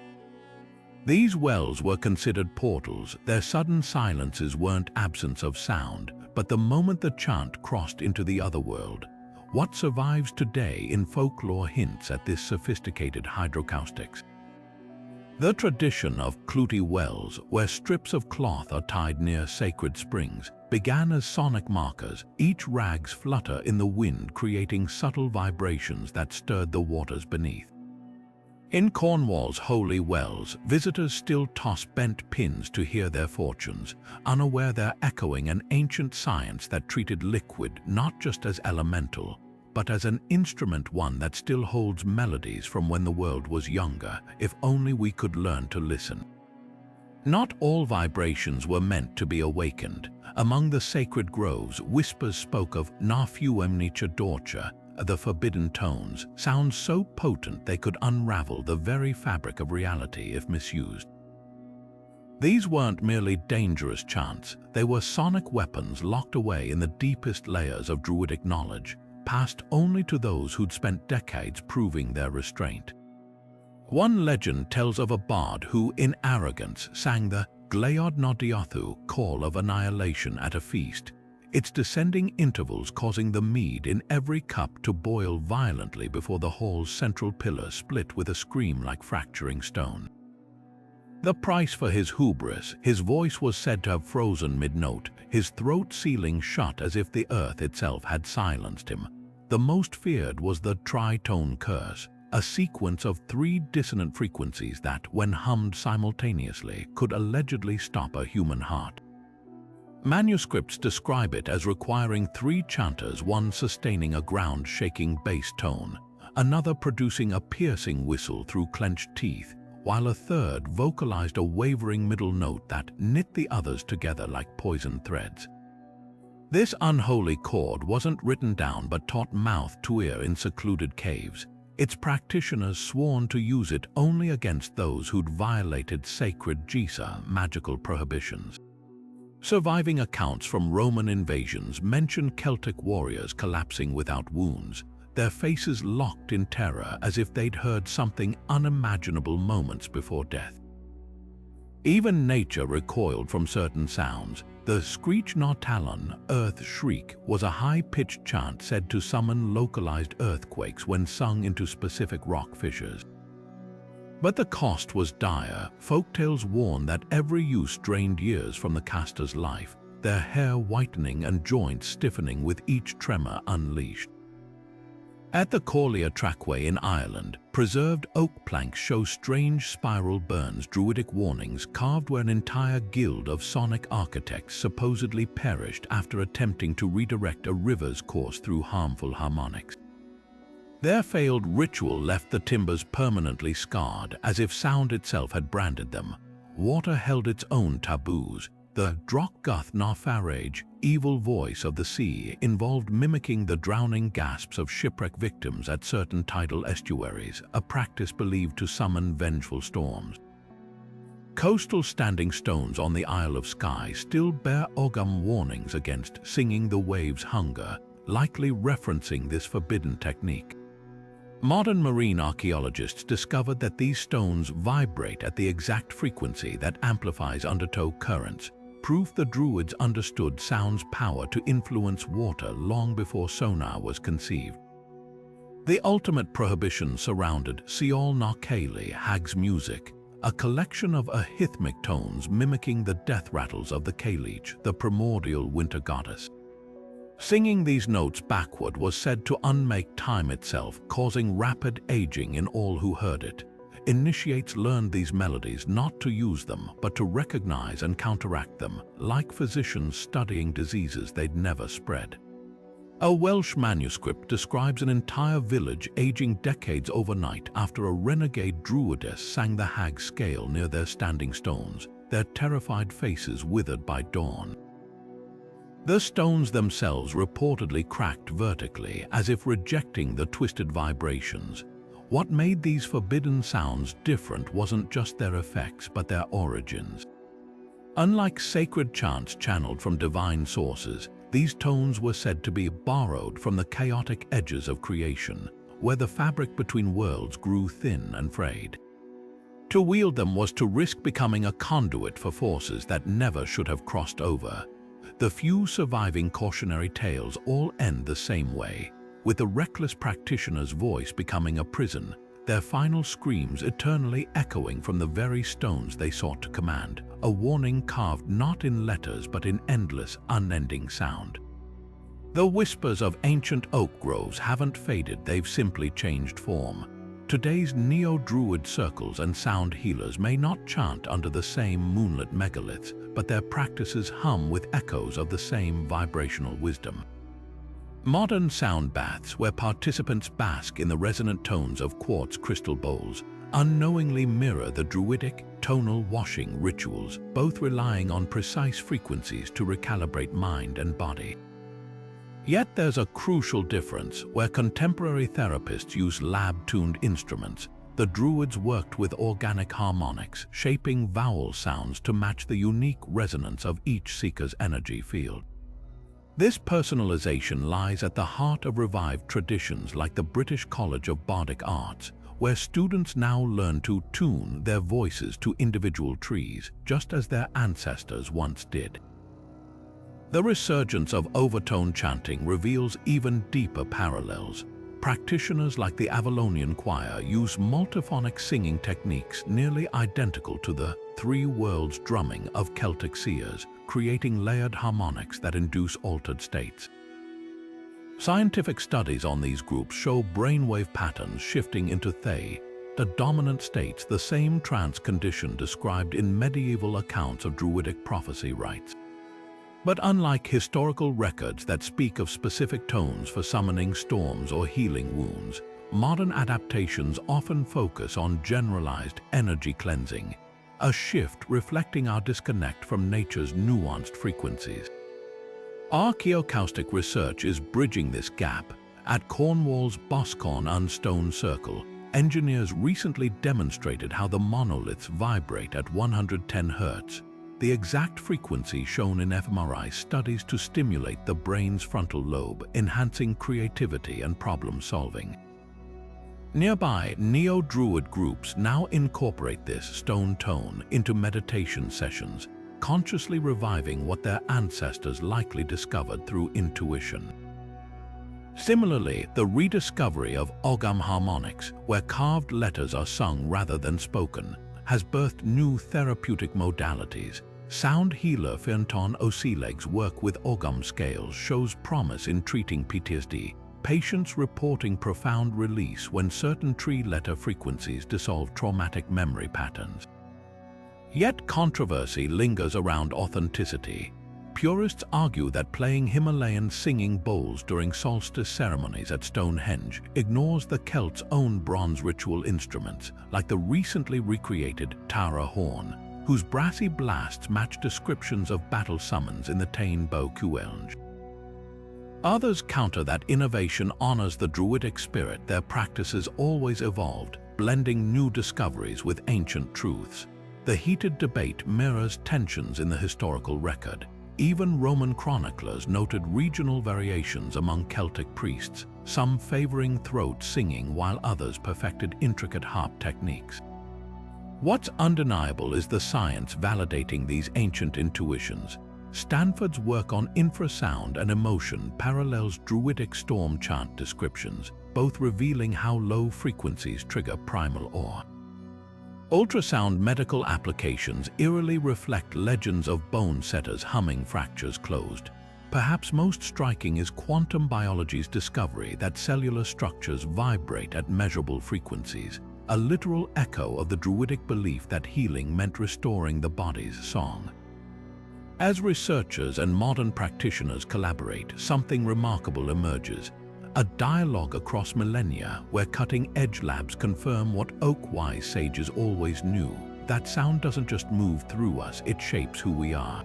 These wells were considered portals. Their sudden silences weren't absence of sound, but the moment the chant crossed into the other world. What survives today in folklore hints at this sophisticated hydroacoustics. The tradition of Clootie wells, where strips of cloth are tied near sacred springs, began as sonic markers. Each rag's flutter in the wind creating subtle vibrations that stirred the waters beneath. In Cornwall's holy wells, visitors still toss bent pins to hear their fortunes, unaware they're echoing an ancient science that treated liquid not just as elemental, but as an instrument, one that still holds melodies from when the world was younger, if only we could learn to listen. Not all vibrations were meant to be awakened. Among the sacred groves, whispers spoke of na fuemnicha dorcha, the forbidden tones, sounds so potent they could unravel the very fabric of reality if misused. These weren't merely dangerous chants, they were sonic weapons locked away in the deepest layers of Druidic knowledge, passed only to those who'd spent decades proving their restraint. One legend tells of a bard who, in arrogance, sang the Gleod Nodiothu call of annihilation at a feast, its descending intervals causing the mead in every cup to boil violently before the hall's central pillar split with a scream like fracturing stone. The price for his hubris, his voice was said to have frozen mid-note, his throat sealing shut as if the earth itself had silenced him. The most feared was the tritone curse, a sequence of 3 dissonant frequencies that, when hummed simultaneously, could allegedly stop a human heart. Manuscripts describe it as requiring 3 chanters, one sustaining a ground-shaking bass tone, another producing a piercing whistle through clenched teeth, while a third vocalized a wavering middle note that knit the others together like poison threads. This unholy chord wasn't written down but taught mouth to ear in secluded caves, its practitioners sworn to use it only against those who'd violated sacred Jisa magical prohibitions. Surviving accounts from Roman invasions mention Celtic warriors collapsing without wounds, their faces locked in terror as if they'd heard something unimaginable moments before death. Even nature recoiled from certain sounds. The screech na talon, earth shriek, was a high-pitched chant said to summon localized earthquakes when sung into specific rock fissures. But the cost was dire. Folktales warn that every use drained years from the caster's life, their hair whitening and joints stiffening with each tremor unleashed. At the Corlia trackway in Ireland, preserved oak planks show strange spiral burns, Druidic warnings carved where an entire guild of sonic architects supposedly perished after attempting to redirect a river's course through harmful harmonics. Their failed ritual left the timbers permanently scarred, as if sound itself had branded them. Water held its own taboos. The Drochguth na Farage, evil voice of the sea, involved mimicking the drowning gasps of shipwreck victims at certain tidal estuaries, a practice believed to summon vengeful storms. Coastal standing stones on the Isle of Skye still bear Ogham warnings against singing the waves' hunger, likely referencing this forbidden technique. Modern marine archaeologists discovered that these stones vibrate at the exact frequency that amplifies undertow currents, proof the Druids understood sound's power to influence water long before sonar was conceived. The ultimate prohibition surrounded Siol na Caeli, Hag's music, a collection of rhythmic tones mimicking the death rattles of the Cailleach, the primordial winter goddess. Singing these notes backward was said to unmake time itself, causing rapid aging in all who heard it. Initiates learned these melodies not to use them, but to recognize and counteract them, like physicians studying diseases they'd never spread. A Welsh manuscript describes an entire village aging decades overnight after a renegade druidess sang the hag scale near their standing stones, their terrified faces withered by dawn. The stones themselves reportedly cracked vertically, as if rejecting the twisted vibrations. What made these forbidden sounds different wasn't just their effects, but their origins. Unlike sacred chants channeled from divine sources, these tones were said to be borrowed from the chaotic edges of creation, where the fabric between worlds grew thin and frayed. To wield them was to risk becoming a conduit for forces that never should have crossed over. The few surviving cautionary tales all end the same way, with the reckless practitioner's voice becoming a prison, their final screams eternally echoing from the very stones they sought to command, a warning carved not in letters but in endless, unending sound. The whispers of ancient oak groves haven't faded, they've simply changed form. Today's neo-druid circles and sound healers may not chant under the same moonlit megaliths, but their practices hum with echoes of the same vibrational wisdom. Modern sound baths, where participants bask in the resonant tones of quartz crystal bowls, unknowingly mirror the Druidic tonal washing rituals, both relying on precise frequencies to recalibrate mind and body. Yet there's a crucial difference. Where contemporary therapists use lab-tuned instruments, the Druids worked with organic harmonics, shaping vowel sounds to match the unique resonance of each seeker's energy field. This personalization lies at the heart of revived traditions like the British College of Bardic Arts, where students now learn to tune their voices to individual trees, just as their ancestors once did. The resurgence of overtone chanting reveals even deeper parallels. Practitioners like the Avalonian choir use multiphonic singing techniques nearly identical to the three worlds drumming of Celtic seers, creating layered harmonics that induce altered states. Scientific studies on these groups show brainwave patterns shifting into the dominant states, the same trance condition described in medieval accounts of Druidic prophecy rites. But unlike historical records that speak of specific tones for summoning storms or healing wounds, modern adaptations often focus on generalized energy cleansing, a shift reflecting our disconnect from nature's nuanced frequencies. Archaeoacoustic research is bridging this gap. At Cornwall's Boscawen Stone Circle, engineers recently demonstrated how the monoliths vibrate at 110 Hz, the exact frequency shown in fMRI studies to stimulate the brain's frontal lobe, enhancing creativity and problem-solving. Nearby, neo-druid groups now incorporate this stone tone into meditation sessions, consciously reviving what their ancestors likely discovered through intuition. Similarly, the rediscovery of Ogham harmonics, where carved letters are sung rather than spoken, has birthed new therapeutic modalities. Sound healer Fintan Osileg's work with Ogham scales shows promise in treating PTSD, patients reporting profound release when certain tree-letter frequencies dissolve traumatic memory patterns. Yet controversy lingers around authenticity. Purists argue that playing Himalayan singing bowls during solstice ceremonies at Stonehenge ignores the Celts' own bronze ritual instruments, like the recently recreated Tara horn, whose brassy blasts match descriptions of battle summons in the Tain Bo Cuelnge. Others counter that innovation honors the Druidic spirit. Their practices always evolved, blending new discoveries with ancient truths. The heated debate mirrors tensions in the historical record. Even Roman chroniclers noted regional variations among Celtic priests, some favoring throat singing while others perfected intricate harp techniques. What's undeniable is the science validating these ancient intuitions. Stanford's work on infrasound and emotion parallels Druidic storm chant descriptions, both revealing how low frequencies trigger primal awe. Ultrasound medical applications eerily reflect legends of bone setters humming fractures closed. Perhaps most striking is quantum biology's discovery that cellular structures vibrate at measurable frequencies, a literal echo of the Druidic belief that healing meant restoring the body's song. As researchers and modern practitioners collaborate, something remarkable emerges. A dialogue across millennia where cutting-edge labs confirm what oak-wise sages always knew, that sound doesn't just move through us, it shapes who we are.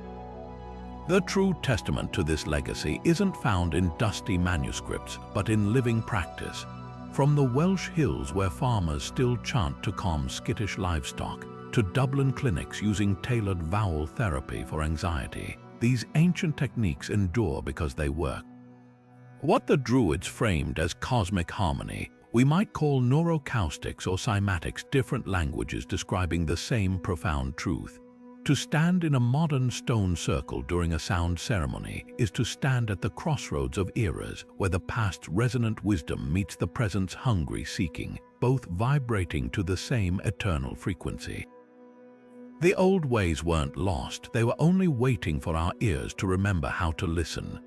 The true testament to this legacy isn't found in dusty manuscripts, but in living practice. From the Welsh hills where farmers still chant to calm skittish livestock, to Dublin clinics using tailored vowel therapy for anxiety, these ancient techniques endure because they work. What the Druids framed as cosmic harmony, we might call neuroacoustics or cymatics, different languages describing the same profound truth. To stand in a modern stone circle during a sound ceremony is to stand at the crossroads of eras where the past's resonant wisdom meets the present's hungry seeking, both vibrating to the same eternal frequency. The old ways weren't lost, they were only waiting for our ears to remember how to listen.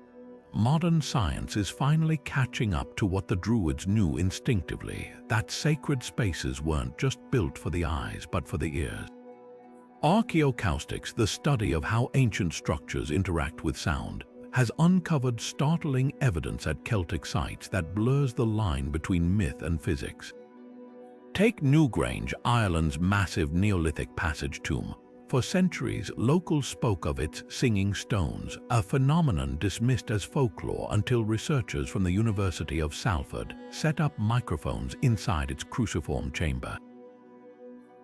Modern science is finally catching up to what the Druids knew instinctively, that sacred spaces weren't just built for the eyes but for the ears. Archaeoacoustics, the study of how ancient structures interact with sound, has uncovered startling evidence at Celtic sites that blurs the line between myth and physics. Take Newgrange, Ireland's massive Neolithic passage tomb. For centuries, locals spoke of its singing stones, a phenomenon dismissed as folklore until researchers from the University of Salford set up microphones inside its cruciform chamber.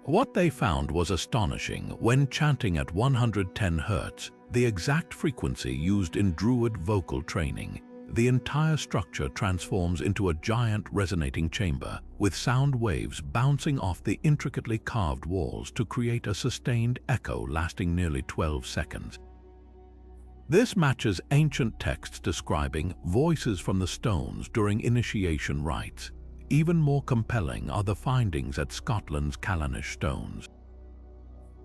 What they found was astonishing. When chanting at 110 Hz, the exact frequency used in Druid vocal training, the entire structure transforms into a giant resonating chamber, with sound waves bouncing off the intricately carved walls to create a sustained echo lasting nearly 12 seconds. This matches ancient texts describing voices from the stones during initiation rites. Even more compelling are the findings at Scotland's Callanish stones.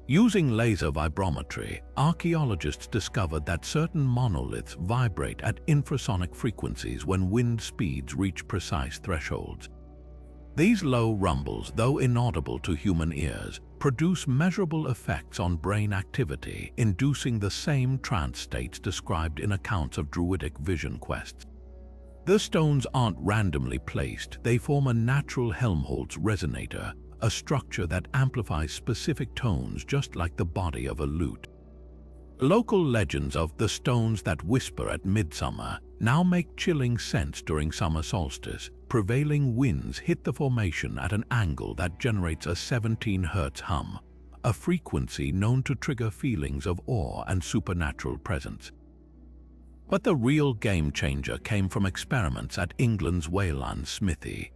Using laser vibrometry, archaeologists discovered that certain monoliths vibrate at infrasonic frequencies when wind speeds reach precise thresholds. These low rumbles, though inaudible to human ears, produce measurable effects on brain activity, inducing the same trance states described in accounts of Druidic vision quests. The stones aren't randomly placed, they form a natural Helmholtz resonator, a structure that amplifies specific tones just like the body of a lute. Local legends of the stones that whisper at midsummer now make chilling sense during summer solstice. Prevailing winds hit the formation at an angle that generates a 17 Hz hum, a frequency known to trigger feelings of awe and supernatural presence. But the real game changer came from experiments at England's Wayland Smithy.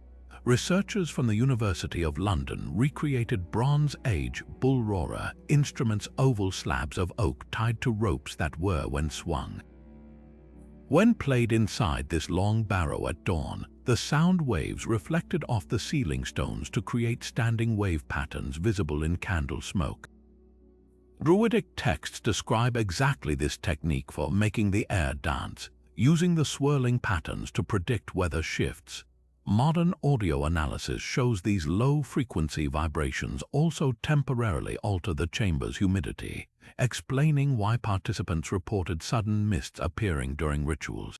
Researchers from the University of London recreated Bronze Age bull roarer instruments, oval slabs of oak tied to ropes that whir when swung. When played inside this long barrow at dawn, the sound waves reflected off the ceiling stones to create standing wave patterns visible in candle smoke. Druidic texts describe exactly this technique for making the air dance, using the swirling patterns to predict weather shifts. Modern audio analysis shows these low-frequency vibrations also temporarily alter the chamber's humidity, explaining why participants reported sudden mists appearing during rituals.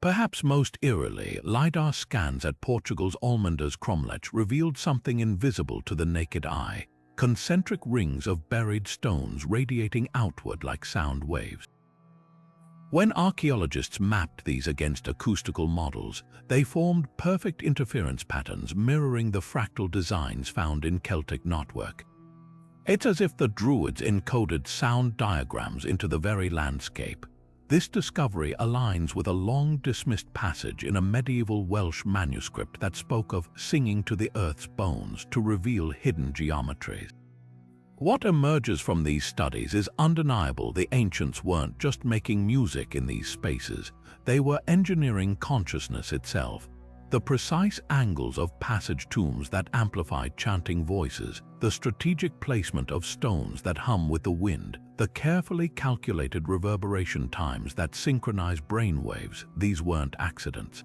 Perhaps most eerily, LiDAR scans at Portugal's Almenda's Cromlech revealed something invisible to the naked eye, concentric rings of buried stones radiating outward like sound waves. When archaeologists mapped these against acoustical models, they formed perfect interference patterns mirroring the fractal designs found in Celtic knotwork. It's as if the Druids encoded sound diagrams into the very landscape. This discovery aligns with a long-dismissed passage in a medieval Welsh manuscript that spoke of singing to the earth's bones to reveal hidden geometries. What emerges from these studies is undeniable. The ancients weren't just making music in these spaces, they were engineering consciousness itself. The precise angles of passage tombs that amplified chanting voices, the strategic placement of stones that hum with the wind, the carefully calculated reverberation times that synchronize brainwaves, these weren't accidents.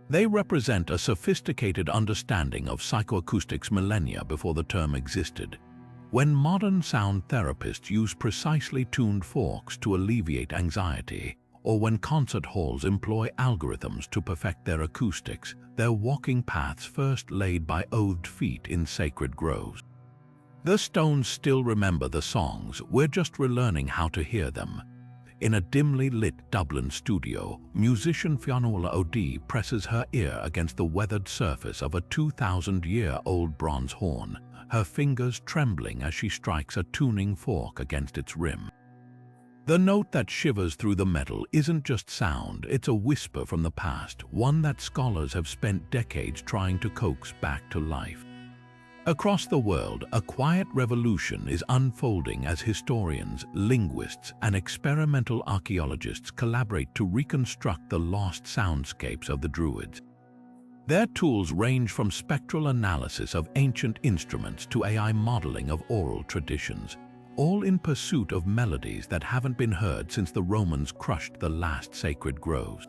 They represent a sophisticated understanding of psychoacoustics millennia before the term existed. When modern sound therapists use precisely tuned forks to alleviate anxiety, or when concert halls employ algorithms to perfect their acoustics, they're walking paths first laid by oathed feet in sacred groves. The stones still remember the songs, we're just relearning how to hear them. In a dimly lit Dublin studio, musician Fionnuala O'Dea presses her ear against the weathered surface of a 2,000-year-old bronze horn, her fingers trembling as she strikes a tuning fork against its rim. The note that shivers through the metal isn't just sound, it's a whisper from the past, one that scholars have spent decades trying to coax back to life. Across the world, a quiet revolution is unfolding as historians, linguists, and experimental archaeologists collaborate to reconstruct the lost soundscapes of the Druids. Their tools range from spectral analysis of ancient instruments to AI modeling of oral traditions, all in pursuit of melodies that haven't been heard since the Romans crushed the last sacred groves.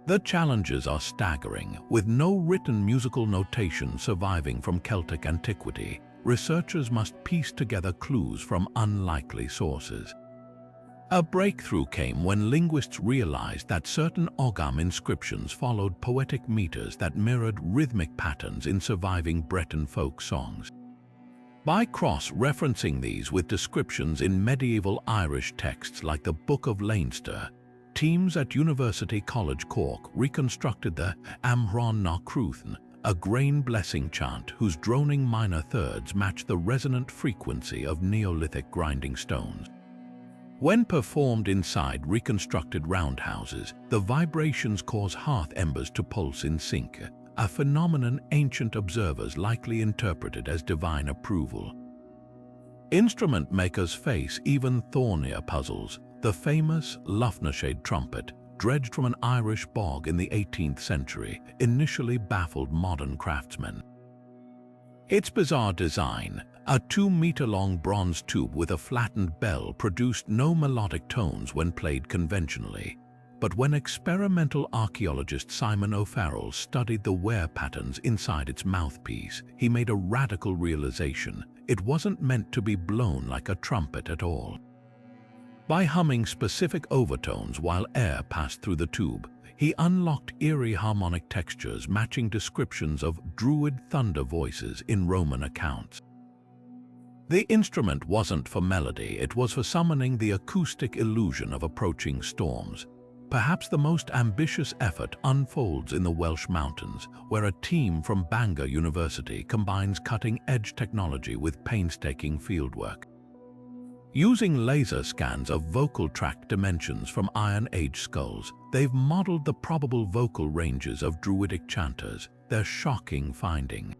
The challenges are staggering. With no written musical notation surviving from Celtic antiquity, researchers must piece together clues from unlikely sources. A breakthrough came when linguists realized that certain Ogham inscriptions followed poetic meters that mirrored rhythmic patterns in surviving Breton folk songs. By cross-referencing these with descriptions in medieval Irish texts like the Book of Leinster, teams at University College Cork reconstructed the Amhron na Cruthn, a grain blessing chant whose droning minor thirds match the resonant frequency of Neolithic grinding stones. When performed inside reconstructed roundhouses, the vibrations cause hearth embers to pulse in sync, a phenomenon ancient observers likely interpreted as divine approval. Instrument makers face even thornier puzzles. The famous Loughnashade trumpet, dredged from an Irish bog in the 18th century, initially baffled modern craftsmen. Its bizarre design, a 2-meter-long bronze tube with a flattened bell, produced no melodic tones when played conventionally. But when experimental archaeologist Simon O'Farrell studied the wear patterns inside its mouthpiece, he made a radical realization: it wasn't meant to be blown like a trumpet at all. By humming specific overtones while air passed through the tube, he unlocked eerie harmonic textures matching descriptions of Druid thunder voices in Roman accounts. The instrument wasn't for melody, it was for summoning the acoustic illusion of approaching storms. Perhaps the most ambitious effort unfolds in the Welsh mountains, where a team from Bangor University combines cutting-edge technology with painstaking fieldwork. Using laser scans of vocal tract dimensions from Iron Age skulls, they've modeled the probable vocal ranges of Druidic chanters, their shocking finding.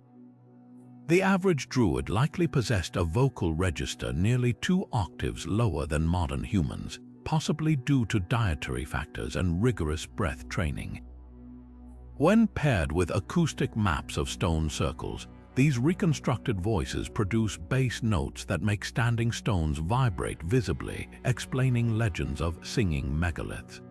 The average Druid likely possessed a vocal register nearly 2 octaves lower than modern humans, possibly due to dietary factors and rigorous breath training. When paired with acoustic maps of stone circles, these reconstructed voices produce bass notes that make standing stones vibrate visibly, explaining legends of singing megaliths.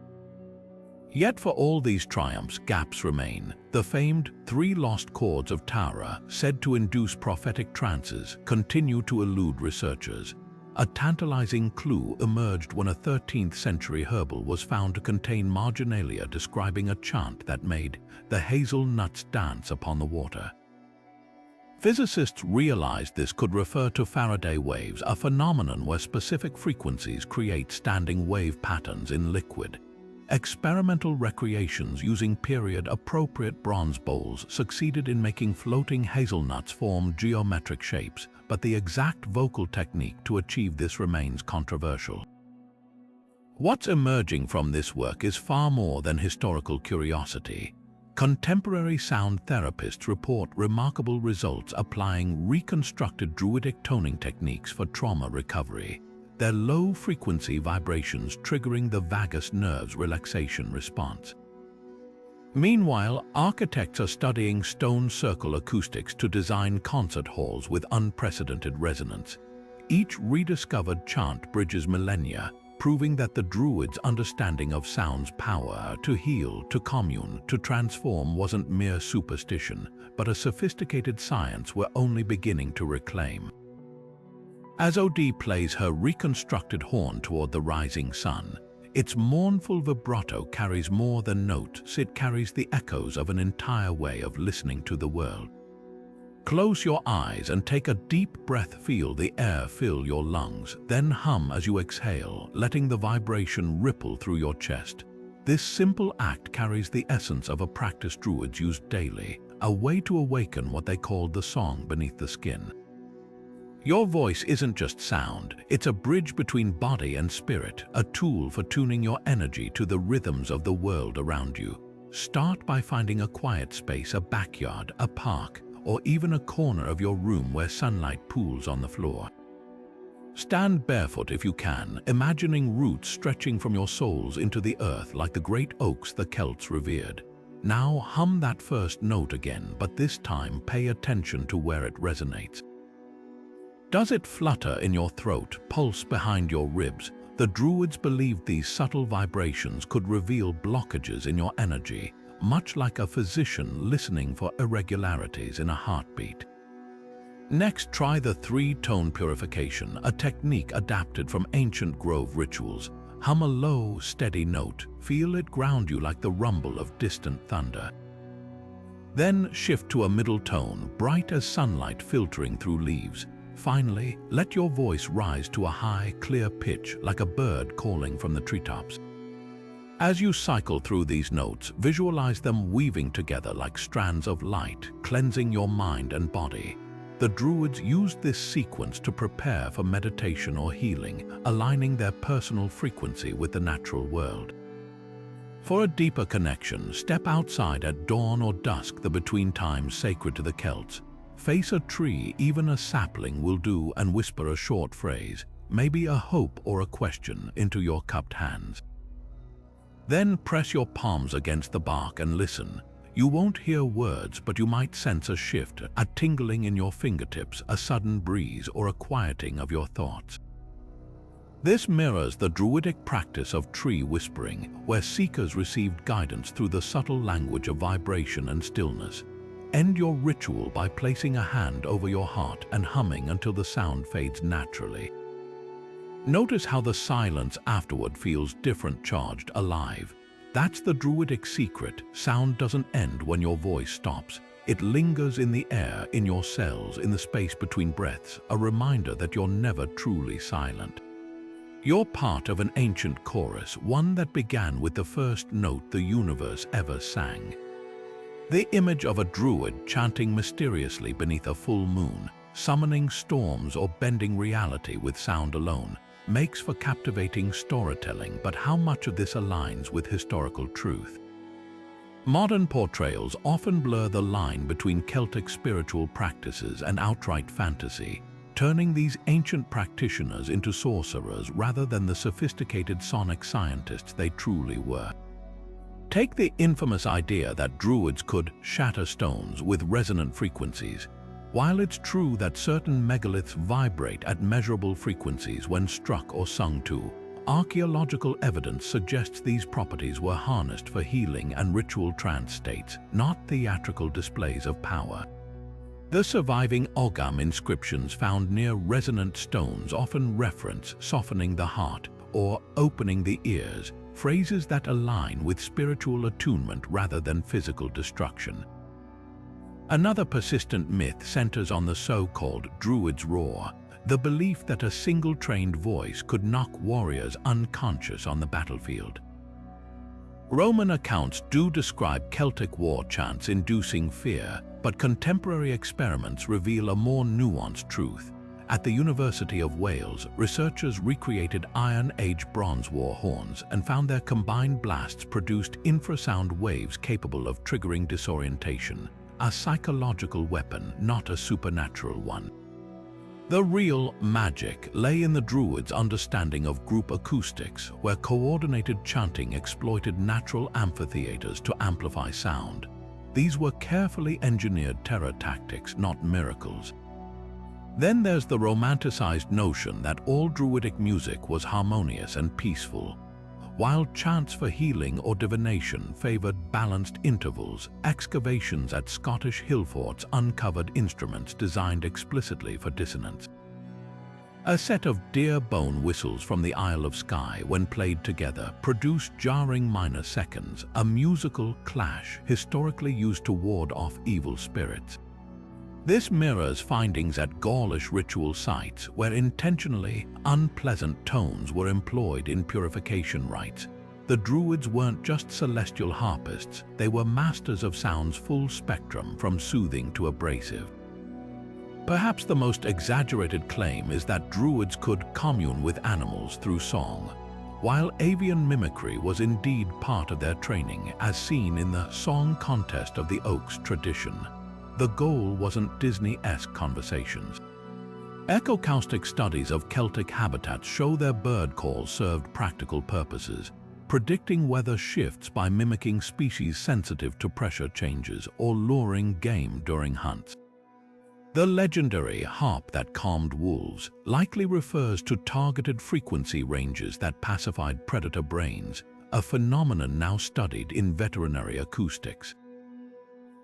Yet for all these triumphs, gaps remain. The famed 3 lost chords of Tara, said to induce prophetic trances, continue to elude researchers. A tantalizing clue emerged when a 13th century herbal was found to contain marginalia describing a chant that made the hazelnuts dance upon the water. Physicists realized this could refer to Faraday waves, a phenomenon where specific frequencies create standing wave patterns in liquid. Experimental recreations using period-appropriate bronze bowls succeeded in making floating hazelnuts form geometric shapes, but the exact vocal technique to achieve this remains controversial. What's emerging from this work is far more than historical curiosity. Contemporary sound therapists report remarkable results applying reconstructed Druidic toning techniques for trauma recovery, their low-frequency vibrations triggering the vagus nerve's relaxation response. Meanwhile, architects are studying stone circle acoustics to design concert halls with unprecedented resonance. Each rediscovered chant bridges millennia, proving that the Druids' understanding of sound's power to heal, to commune, to transform wasn't mere superstition, but a sophisticated science we're only beginning to reclaim. As Od plays her reconstructed horn toward the rising sun, its mournful vibrato carries more than notes, it carries the echoes of an entire way of listening to the world. Close your eyes and take a deep breath, feel the air fill your lungs, then hum as you exhale, letting the vibration ripple through your chest. This simple act carries the essence of a practice Druids used daily, a way to awaken what they called the song beneath the skin. Your voice isn't just sound, it's a bridge between body and spirit, a tool for tuning your energy to the rhythms of the world around you. Start by finding a quiet space, a backyard, a park, or even a corner of your room where sunlight pools on the floor. Stand barefoot if you can, imagining roots stretching from your soles into the earth like the great oaks the Celts revered. Now hum that first note again, but this time pay attention to where it resonates. Does it flutter in your throat, pulse behind your ribs? The Druids believed these subtle vibrations could reveal blockages in your energy, much like a physician listening for irregularities in a heartbeat. Next, try the 3-tone purification, a technique adapted from ancient grove rituals. hum a low, steady note. Feel it ground you like the rumble of distant thunder. Then shift to a middle tone, bright as sunlight filtering through leaves. Finally, let your voice rise to a high, clear pitch like a bird calling from the treetops. As you cycle through these notes, visualize them weaving together like strands of light, cleansing your mind and body. The Druids used this sequence to prepare for meditation or healing, aligning their personal frequency with the natural world. For a deeper connection, step outside at dawn or dusk, the between times sacred to the Celts. Face a tree, even a sapling will do, and whisper a short phrase, maybe a hope or a question, into your cupped hands. Then press your palms against the bark and listen. You won't hear words, but you might sense a shift, a tingling in your fingertips, a sudden breeze, or a quieting of your thoughts. This mirrors the Druidic practice of tree whispering, where seekers received guidance through the subtle language of vibration and stillness. End your ritual by placing a hand over your heart and humming until the sound fades naturally. Notice how the silence afterward feels different, charged, alive. That's the Druidic secret. Sound doesn't end when your voice stops. It lingers in the air, in your cells, in the space between breaths, a reminder that you're never truly silent. You're part of an ancient chorus, one that began with the first note the universe ever sang. The image of a druid chanting mysteriously beneath a full moon, summoning storms or bending reality with sound alone, makes for captivating storytelling, but how much of this aligns with historical truth? Modern portrayals often blur the line between Celtic spiritual practices and outright fantasy, turning these ancient practitioners into sorcerers rather than the sophisticated sonic scientists they truly were. Take the infamous idea that druids could shatter stones with resonant frequencies. While it's true that certain megaliths vibrate at measurable frequencies when struck or sung to, archaeological evidence suggests these properties were harnessed for healing and ritual trance states, not theatrical displays of power. The surviving Ogham inscriptions found near resonant stones often reference softening the heart or opening the ears, phrases that align with spiritual attunement rather than physical destruction. Another persistent myth centers on the so-called Druids' roar, the belief that a single trained voice could knock warriors unconscious on the battlefield. Roman accounts do describe Celtic war chants inducing fear, but contemporary experiments reveal a more nuanced truth. At the University of Wales, researchers recreated Iron Age Bronze War horns and found their combined blasts produced infrasound waves capable of triggering disorientation. A psychological weapon, not a supernatural one. The real magic lay in the Druids' understanding of group acoustics, where coordinated chanting exploited natural amphitheaters to amplify sound. These were carefully engineered terror tactics, not miracles. Then there's the romanticized notion that all Druidic music was harmonious and peaceful. While chants for healing or divination favored balanced intervals, excavations at Scottish hill forts uncovered instruments designed explicitly for dissonance. A set of deer bone whistles from the Isle of Skye, when played together, produced jarring minor seconds, a musical clash historically used to ward off evil spirits. This mirrors findings at Gaulish ritual sites where intentionally unpleasant tones were employed in purification rites. The Druids weren't just celestial harpists, they were masters of sound's full spectrum, from soothing to abrasive. Perhaps the most exaggerated claim is that Druids could commune with animals through song. While avian mimicry was indeed part of their training, as seen in the Song Contest of the Oaks tradition, the goal wasn't Disney-esque conversations. Echoacoustic studies of Celtic habitats show their bird calls served practical purposes, predicting weather shifts by mimicking species sensitive to pressure changes or luring game during hunts. The legendary harp that calmed wolves likely refers to targeted frequency ranges that pacified predator brains, a phenomenon now studied in veterinary acoustics.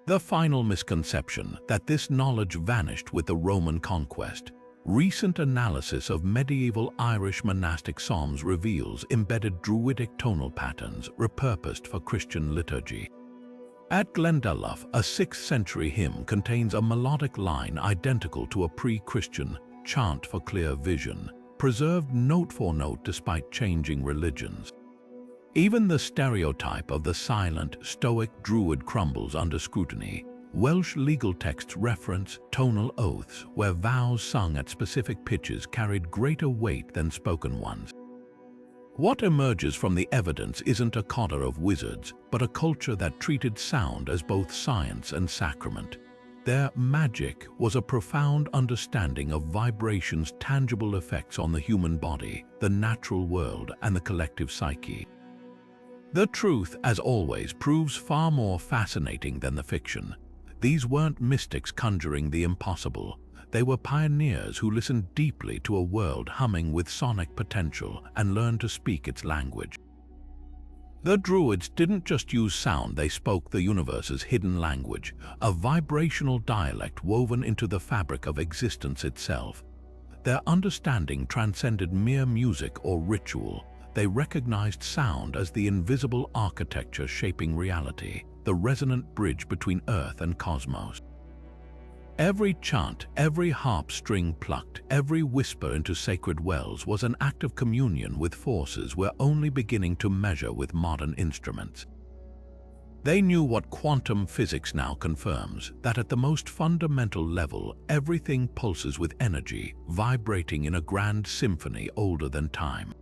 The final misconception, that this knowledge vanished with the Roman conquest, Recent analysis of medieval Irish monastic psalms reveals embedded Druidic tonal patterns repurposed for Christian liturgy. At Glendalough, a 6th century hymn contains a melodic line identical to a pre-Christian chant for clear vision, preserved note for note despite changing religions. Even the stereotype of the silent, stoic Druid crumbles under scrutiny. Welsh legal texts reference tonal oaths, where vows sung at specific pitches carried greater weight than spoken ones. What emerges from the evidence isn't a cotter of wizards, but a culture that treated sound as both science and sacrament. Their magic was a profound understanding of vibration's tangible effects on the human body, the natural world, and the collective psyche. The truth, as always, proves far more fascinating than the fiction. These weren't mystics conjuring the impossible. They were pioneers who listened deeply to a world humming with sonic potential and learned to speak its language. The Druids didn't just use sound, they spoke the universe's hidden language, a vibrational dialect woven into the fabric of existence itself. Their understanding transcended mere music or ritual. They recognized sound as the invisible architecture shaping reality, the resonant bridge between earth and cosmos. Every chant, every harp string plucked, every whisper into sacred wells was an act of communion with forces we're only beginning to measure with modern instruments. They knew what quantum physics now confirms, that at the most fundamental level, everything pulses with energy, vibrating in a grand symphony older than time.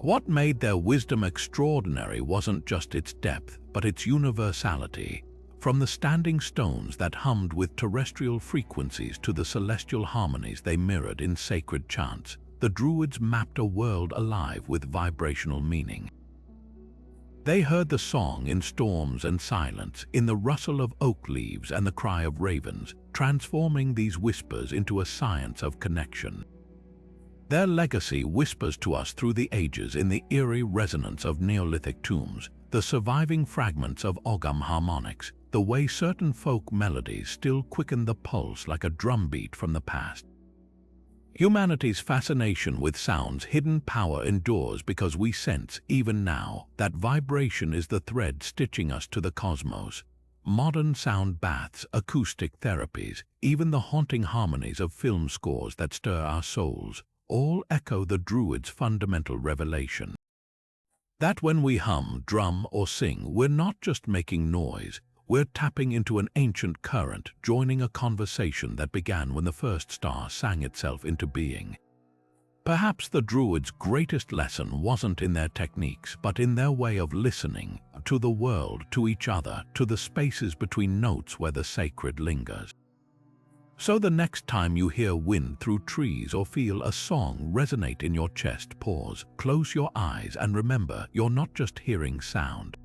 What made their wisdom extraordinary wasn't just its depth, but its universality. From the standing stones that hummed with terrestrial frequencies to the celestial harmonies they mirrored in sacred chants, the Druids mapped a world alive with vibrational meaning. They heard the song in storms and silence, in the rustle of oak leaves and the cry of ravens, transforming these whispers into a science of connection. Their legacy whispers to us through the ages in the eerie resonance of Neolithic tombs, the surviving fragments of Ogham harmonics, the way certain folk melodies still quicken the pulse like a drumbeat from the past. Humanity's fascination with sound's hidden power endures because we sense, even now, that vibration is the thread stitching us to the cosmos. Modern sound baths, acoustic therapies, even the haunting harmonies of film scores that stir our souls, all echo the Druids' fundamental revelation. That when we hum, drum, or sing, we're not just making noise, we're tapping into an ancient current, joining a conversation that began when the first star sang itself into being. Perhaps the Druids' greatest lesson wasn't in their techniques, but in their way of listening to the world, to each other, to the spaces between notes where the sacred lingers. So the next time you hear wind through trees or feel a song resonate in your chest, pause, close your eyes, and remember, you're not just hearing sound.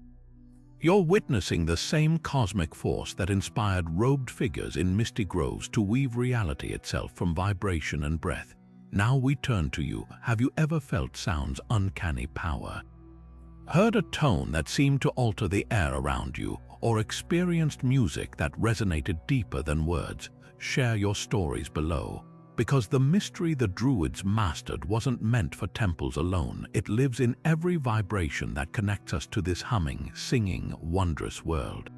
You're witnessing the same cosmic force that inspired robed figures in misty groves to weave reality itself from vibration and breath. Now we turn to you. Have you ever felt sound's uncanny power? Heard a tone that seemed to alter the air around you, or experienced music that resonated deeper than words? Share your stories below, because the mystery the Druids mastered wasn't meant for temples alone. It lives in every vibration that connects us to this humming, singing, wondrous world.